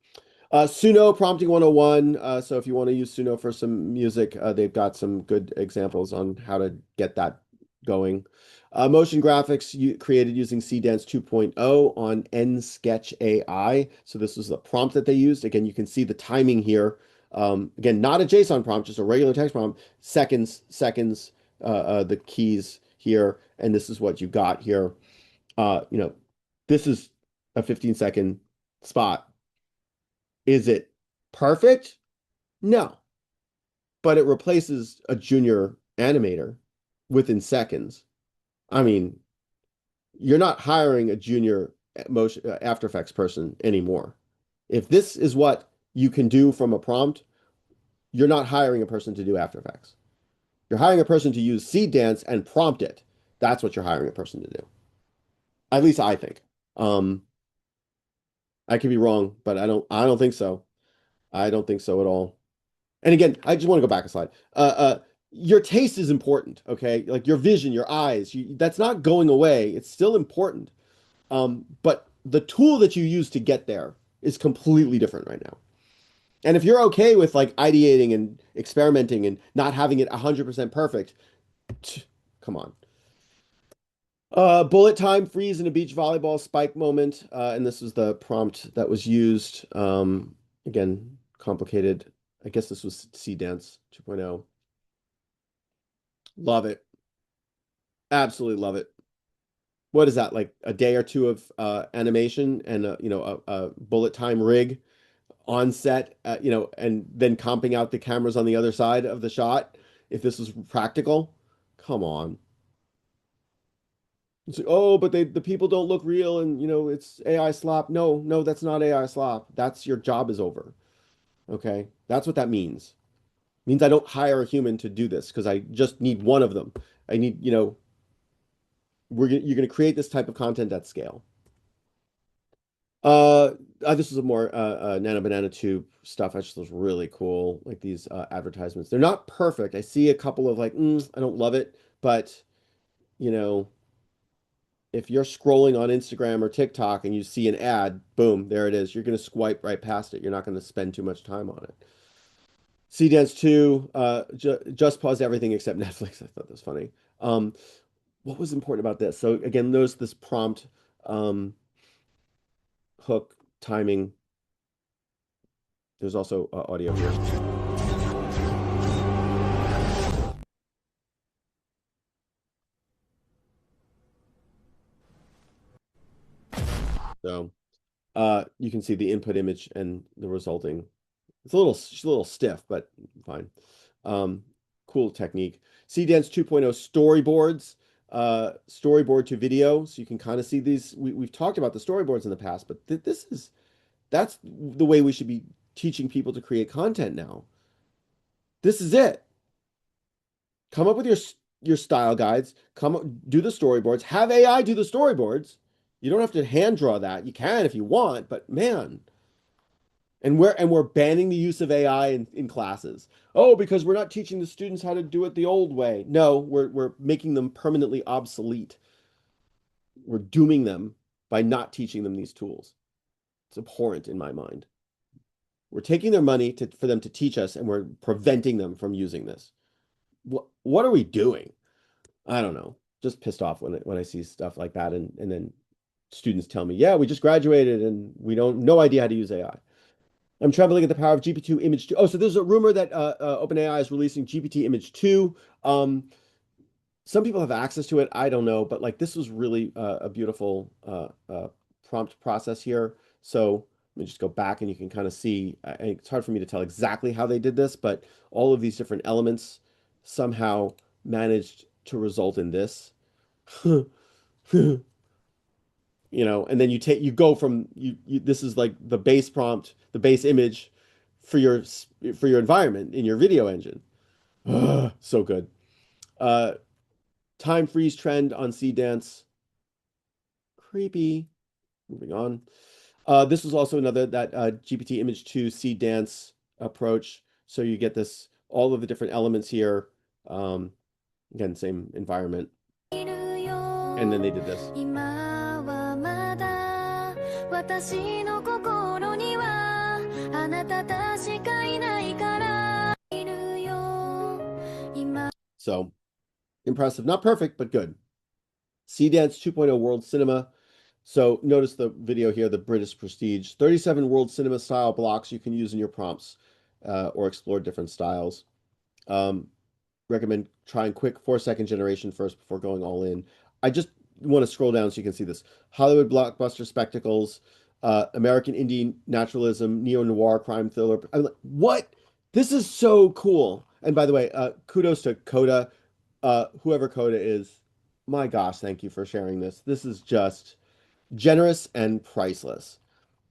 Suno Prompting 101. So if you want to use Suno for some music, they've got some good examples on how to get that going. Motion graphics created using CDance 2.0 on NSketch AI. So this was the prompt that they used. Again, you can see the timing here. Again, not a JSON prompt, just a regular text prompt. Seconds, the keys here, and this is what you got here. This is a 15-second spot. Is it perfect? No, but it replaces a junior animator within seconds. I mean, you're not hiring a junior motion After Effects person anymore. If this is what you can do from a prompt, you're not hiring a person to do After Effects. You're hiring a person to use Seed Dance and prompt it. That's what you're hiring a person to do. At least I think. I could be wrong, but I don't think so. I don't think so at all. And again, I just want to go back a slide. Your taste is important, okay? Like your vision, your eyes, that's not going away. It's still important. But the tool that you use to get there is completely different right now. And if you're okay with like ideating and experimenting and not having it 100% perfect, come on. Bullet time freeze in a beach volleyball spike moment. And this was the prompt that was used. Again, complicated. I guess this was Seed Dance 2.0. Love it. Absolutely love it. What is that? Like a day or two of animation and a bullet time rig on set, and then comping out the cameras on the other side of the shot. If this was practical, come on. It's like, oh, but the people don't look real, and it's AI slop. No, no, that's not AI slop. That's your job is over. Okay, that's what that means. It means I don't hire a human to do this because I just need one of them. I need, you're going to create this type of content at scale. This is a more Nano Banana Tube stuff. I just was really cool. Like these advertisements. They're not perfect. I see a couple of like, I don't love it, but you know, if you're scrolling on Instagram or TikTok and you see an ad, boom, there it is. You're going to swipe right past it. You're not going to spend too much time on it. CDance 2, just pause everything except Netflix. I thought that was funny. What was important about this? So again, notice this prompt, hook, timing. There's also audio here. So you can see the input image and the resulting. It's a little stiff, but fine. Cool technique. CDance 2.0 storyboards, storyboard to video. So you can kind of see these. We've talked about the storyboards in the past, but that's the way we should be teaching people to create content now. This is it. Come up with your style guides. Do the storyboards. Have AI do the storyboards. You don't have to hand draw that. You can if you want, but man. And we're banning the use of AI in classes. Oh, because we're not teaching the students how to do it the old way. No, we're making them permanently obsolete. We're dooming them by not teaching them these tools. It's abhorrent in my mind. We're taking their money for them to teach us, and we're preventing them from using this. What are we doing? I don't know. Just pissed off when I see stuff like that, and then students tell me, yeah, we just graduated and we no idea how to use AI. I'm trembling at the power of GPT Image 2. Oh, so there's a rumor that OpenAI is releasing GPT Image 2. Some people have access to it. I don't know, but like this was really a beautiful prompt process here. So let me just go back and you can kind of see. It's hard for me to tell exactly how they did this, but all of these different elements somehow managed to result in this. And then you go from this is like the base prompt, the base image for your environment in your video engine. So good. Time freeze trend on Seed Dance. Creepy. Moving on. This was also another that GPT image 2 Seed Dance approach. So you get this, all of the different elements here. Again, same environment. And then they did this. 今はまだ私の心にはあなたたしかいないからいるよ今 So impressive, not perfect, but good. Sea Dance 2.0 World Cinema. So notice the video here, the British Prestige. 37 World Cinema style blocks you can use in your prompts or explore different styles. Recommend trying quick 4-second generation first before going all in. I just want to scroll down so you can see this. Hollywood blockbuster spectacles, American indie naturalism, neo-noir crime thriller. I'm like, what? This is so cool. And by the way, kudos to Coda, whoever Coda is. My gosh, thank you for sharing this. This is just generous and priceless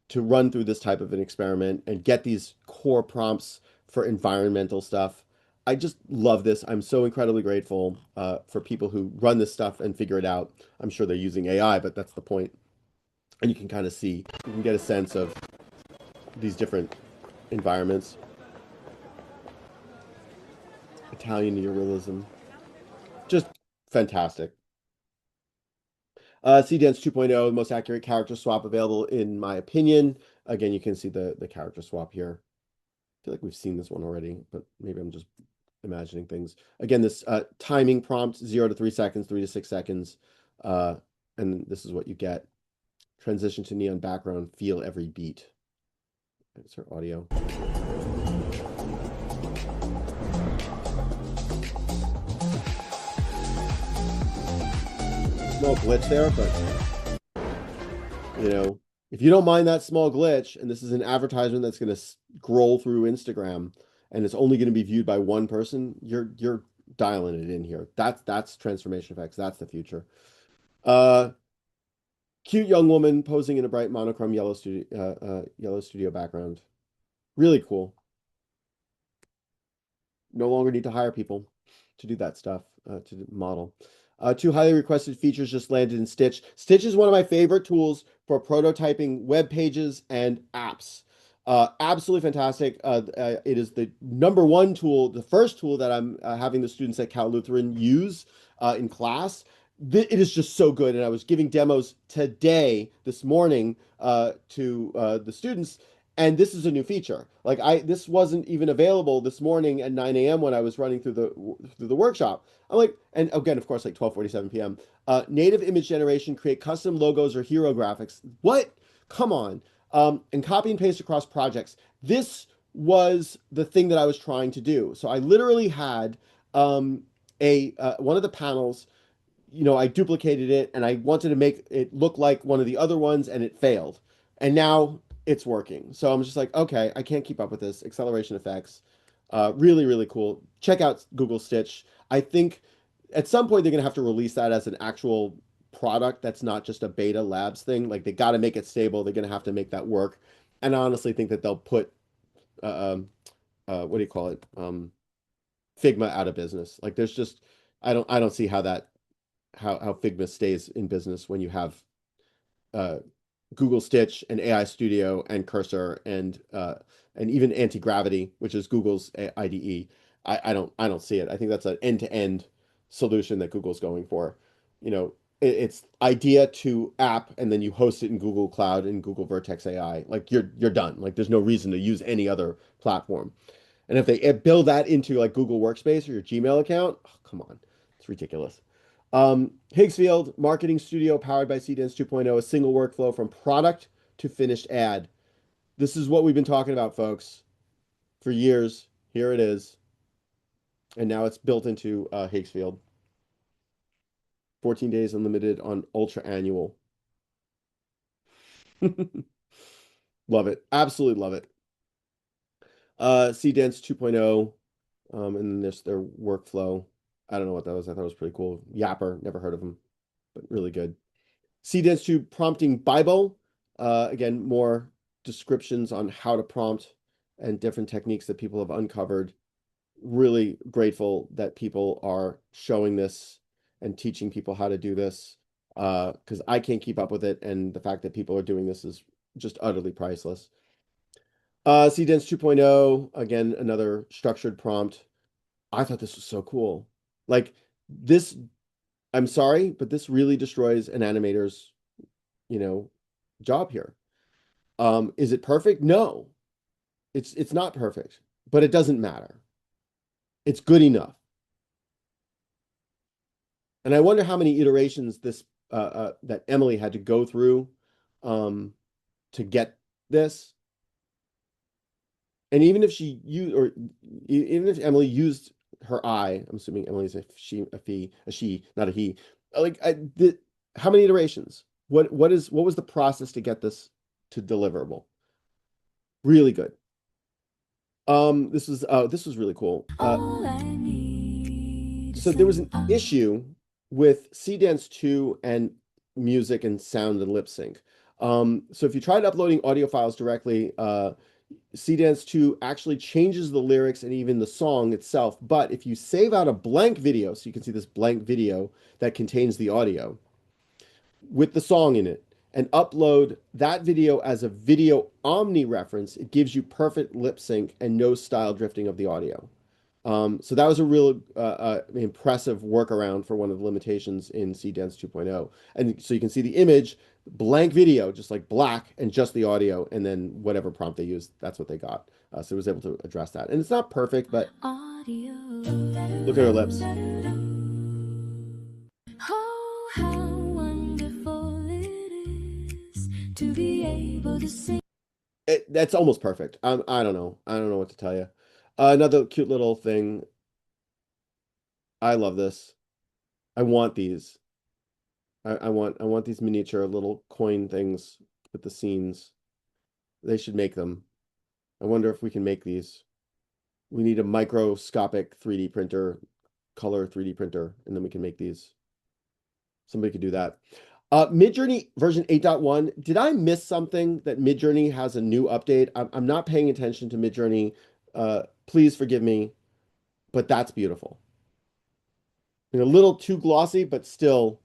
to run through this type of an experiment and get these core prompts for environmental stuff. I just love this. I'm so incredibly grateful for people who run this stuff and figure it out. I'm sure they're using AI, but that's the point. And you can kind of see, you can get a sense of these different environments. Italian neorealism. Just fantastic. CDance 2.0, the most accurate character swap available in my opinion. Again, you can see the character swap here. I feel like we've seen this one already, but maybe I'm just imagining things. Again, this timing prompt, 0 to 3 seconds, 3 to 6 seconds. And this is what you get. Transition to neon background, feel every beat. Insert audio. Small glitch there, but you know, if you don't mind that small glitch, and this is an advertisement that's going to scroll through Instagram, and it's only going to be viewed by one person, you're dialing it in here. That's transformation effects. That's the future. Cute young woman posing in a bright monochrome yellow studio background. Really cool. No longer need to hire people to do that stuff, to model. 2 highly requested features just landed in Stitch. Stitch is one of my favorite tools for prototyping web pages and apps. Absolutely fantastic. It is the #1 tool, the first tool that I'm having the students at Cal Lutheran use in class. It is just so good. And I was giving demos today, this morning, to the students. And this is a new feature. Like this wasn't even available this morning at 9 a.m. when I was running through the workshop. I'm like, and again, of course, like 12:47 p.m. Native image generation, create custom logos or hero graphics. What? Come on. And copy and paste across projects. This was the thing that I was trying to do. So I literally had one of the panels, I duplicated it and I wanted to make it look like one of the other ones and it failed. And now it's working. So I'm just like, okay, I can't keep up with this. Acceleration effects. Really, really cool. Check out Google Stitch. I think at some point they're going to have to release that as an actual product that's not just a beta labs thing. Like they got to make it stable. They're going to have to make that work. And I honestly think that they'll put, what do you call it? Figma out of business. Like there's just, I don't see how Figma stays in business when you have Google Stitch and AI Studio and Cursor and even Anti-Gravity, which is Google's IDE. I don't see it. I think that's an end-to-end solution that Google's going for. It's idea to app, and then you host it in Google Cloud and Google Vertex AI. Like you're done. Like there's no reason to use any other platform. And if they build that into like Google Workspace or your Gmail account, oh, come on, it's ridiculous. Higgsfield Marketing Studio powered by CDance 2.0, a single workflow from product to finished ad. This is what we've been talking about, folks, for years. Here it is. And now it's built into Higgsfield. 14 days unlimited on Ultra Annual. Love it. Absolutely love it. CDance 2.0. And then there's their workflow. I don't know what that was. I thought it was pretty cool. Yapper, never heard of them, but really good. CDance 2 prompting Bible. Again, more descriptions on how to prompt and different techniques that people have uncovered. really grateful that people are showing this and teaching people how to do this, because I can't keep up with it, and the fact that people are doing this is just utterly priceless. Cdance 2.0, again, another structured prompt. I thought this was so cool. Like this, I'm sorry, but this really destroys an animator's, you know, job here. Is it perfect? No, it's not perfect, but it doesn't matter. It's good enough. And I wonder how many iterations this that Emily had to go through um, to get this. And even if even if Emily used her eye, I'm assuming Emily's a she, not a he. Like, how many iterations? What was the process to get this to deliverable? Really good. This was really cool. So there was an issue with Cdance 2 and music and sound and lip sync. So if you tried uploading audio files directly, Cdance 2 actually changes the lyrics and even the song itself. But if you save out a blank video, so you can see this blank video that contains the audio with the song in it, and upload that video as a video omni reference, it gives you perfect lip sync and no style drifting of the audio. So that was a real impressive workaround for one of the limitations in Cdance 2.0. And so you can see the image, blank video, just like black, and just the audio, and then whatever prompt they used, that's what they got. So it was able to address that. And it's not perfect, but look at her lips. Oh, how wonderful it is to be able to sing. That's almost perfect. I don't know. I don't know what to tell you. Another cute little thing. I love this. I want these. I want these miniature little coin things with the scenes. They should make them. I wonder if we can make these. We need a microscopic 3D printer, color 3D printer, and then we can make these. Somebody could do that. Midjourney version 8.1. Did I miss something that Midjourney has a new update? I'm not paying attention to Midjourney. Please forgive me, but that's beautiful. And a little too glossy, but still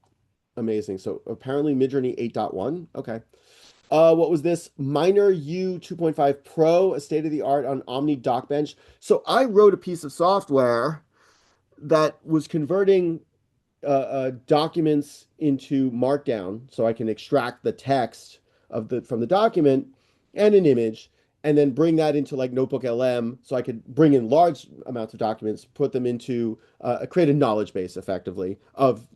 amazing. So apparently Midjourney 8.1. Okay. What was this? Miner U 2.5 Pro, a state of the art on Omni Dockbench. So I wrote a piece of software that was converting documents into Markdown, so I can extract the text of the from the document and an image, and then bring that into like Notebook LM, so I could bring in large amounts of documents, put them into create a knowledge base effectively of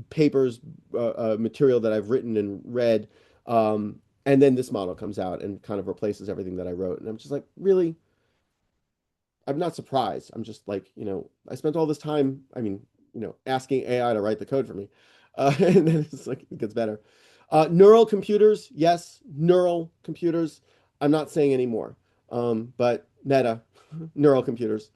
papers, material that I've written and read. And then this model comes out and kind of replaces everything that I wrote. And I'm just like, really? I'm not surprised. I'm just like, I spent all this time, asking AI to write the code for me. And then it's like, it gets better. Neural computers, yes, neural computers. I'm not saying anymore. But Meta, neural computers.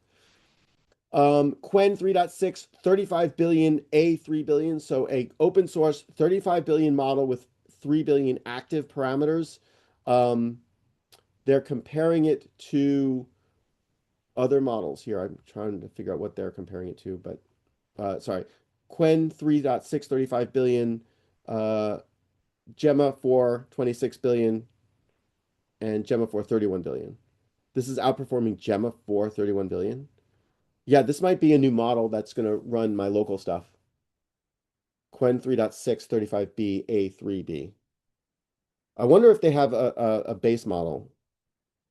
Quen 3.6, 35 billion, A 3 billion. So a open source 35 billion model with 3 billion active parameters. They're comparing it to other models here. I'm trying to figure out what they're comparing it to, but sorry. Quen 3.6, 35 billion, Gemma 4, 26 billion, and Gemma 4, 31 billion. This is outperforming Gemma 4, 31 billion. Yeah, this might be a new model that's going to run my local stuff. Quen 3.6, 35B, A3B. I wonder if they have a base model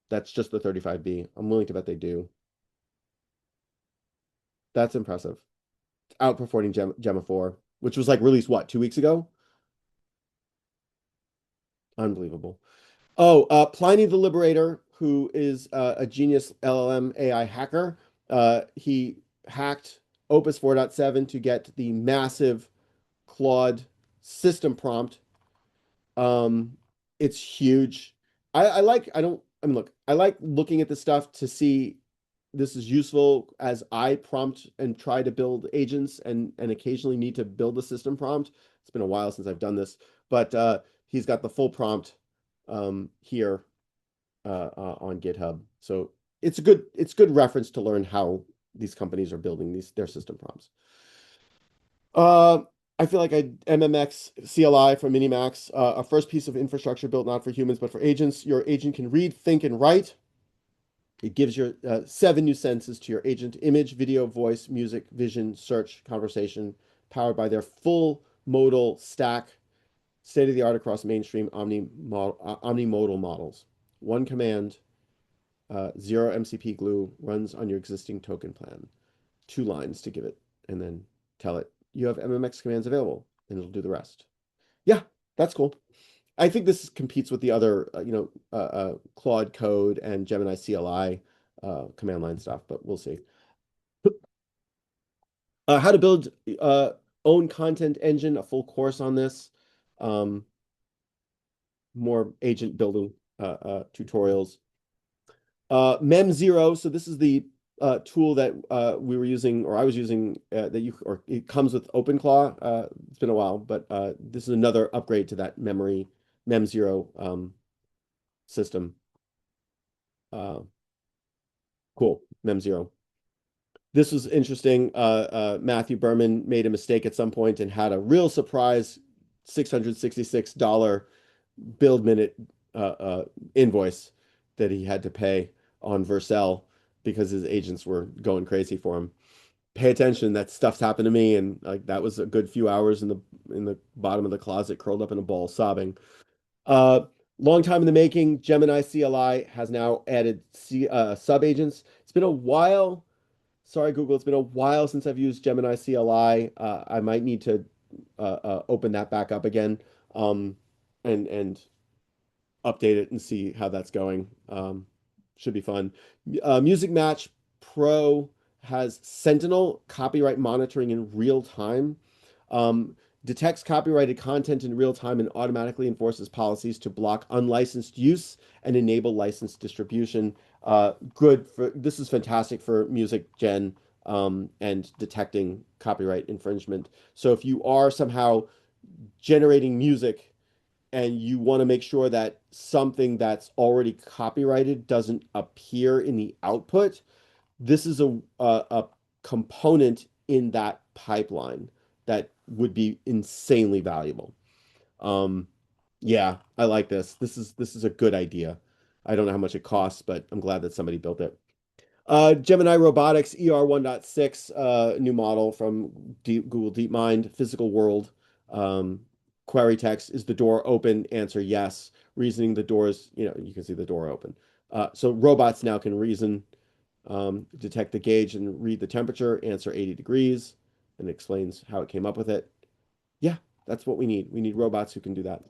that's just the 35B. I'm willing to bet they do. That's impressive. Outperforming Gemma 4, which was like released, what, 2 weeks ago? Unbelievable. Oh, Pliny the Liberator, who is a genius LLM AI hacker, he hacked Opus 4.7 to get the massive Claude system prompt. It's huge. I like looking at the stuff to see this is useful as I prompt and try to build agents and occasionally need to build a system prompt. It's been a while since I've done this, but he's got the full prompt here on GitHub. So it's good reference to learn how these companies are building their system prompts. Uh, I feel like MMX CLI from Minimax, a first piece of infrastructure built not for humans but for agents. Your agent can read, think, and write. It gives your 7 new senses to your agent: image, video, voice, music, vision, search, conversation, powered by their full modal stack, state of the art across mainstream omnimodal models. One command, 0 MCP glue, runs on your existing token plan. 2 lines to give it, and then tell it you have MMX commands available, and it'll do the rest. Yeah, that's cool. I think this competes with the other, Claude Code and Gemini CLI command line stuff, but we'll see. How to build own content engine, a full course on this. More agent building tutorials. Mem0, so this is the tool that we were using, or I was using, or it comes with OpenClaw. It's been a while, but this is another upgrade to that Mem0 system. Cool, Mem0. This was interesting. Matthew Berman made a mistake at some point and had a real surprise $666 build minute invoice that he had to pay on Vercel because his agents were going crazy for him. Pay attention, that stuff's happened to me, and like that was a good few hours in the bottom of the closet, curled up in a ball, sobbing. Long time in the making. Gemini CLI has now added sub agents. It's been a while. Sorry, Google. It's been a while since I've used Gemini CLI. I might need to open that back up again, and update it and see how that's going. Should be fun. Music Match Pro has Sentinel copyright monitoring in real time. Detects copyrighted content in real time and automatically enforces policies to block unlicensed use and enable licensed distribution. This is fantastic for music gen and detecting copyright infringement. So if you are somehow generating music and you want to make sure that something that's already copyrighted doesn't appear in the output, this is a component in that pipeline that would be insanely valuable. Yeah, I like this. This is a good idea. I don't know how much it costs, but I'm glad that somebody built it. Gemini Robotics ER 1.6, new model from Google DeepMind, physical world. Query text: is the door open? Answer yes. Reasoning: the doors, you can see the door open. So robots now can reason, detect the gauge and read the temperature, answer 80 degrees, and explains how it came up with it. Yeah, that's what we need. We need robots who can do that.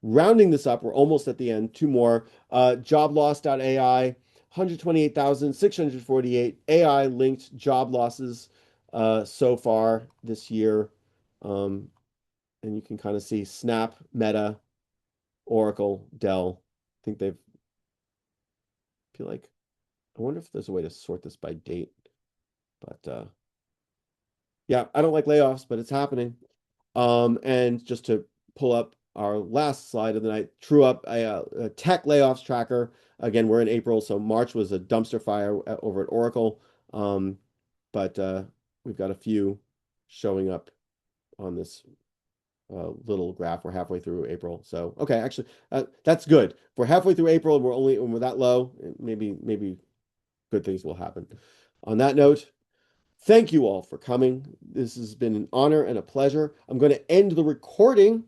Rounding this up, we're almost at the end. 2 more. Jobloss.ai, 128,648 AI linked job losses so far this year. And you can kind of see Snap, Meta, Oracle, Dell. I think I wonder if there's a way to sort this by date. But yeah, I don't like layoffs, but it's happening. And just to pull up our last slide of the night, true up a tech layoffs tracker. Again, we're in April, so March was a dumpster fire over at Oracle. But we've got a few showing up on this little graph. We're halfway through April, so okay, actually, that's good. If we're halfway through April and we're that low, maybe good things will happen. On that note, thank you all for coming. This has been an honor and a pleasure. I'm going to end the recording,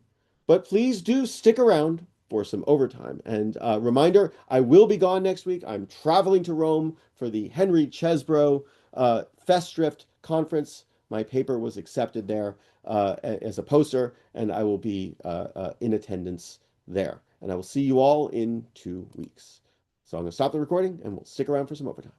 but please do stick around for some overtime. And reminder, I will be gone next week. I'm traveling to Rome for the Henry Chesbrough Festschrift conference. My paper was accepted there as a poster, and I will be in attendance there. And I will see you all in 2 weeks. So I'm going to stop the recording, and we'll stick around for some overtime.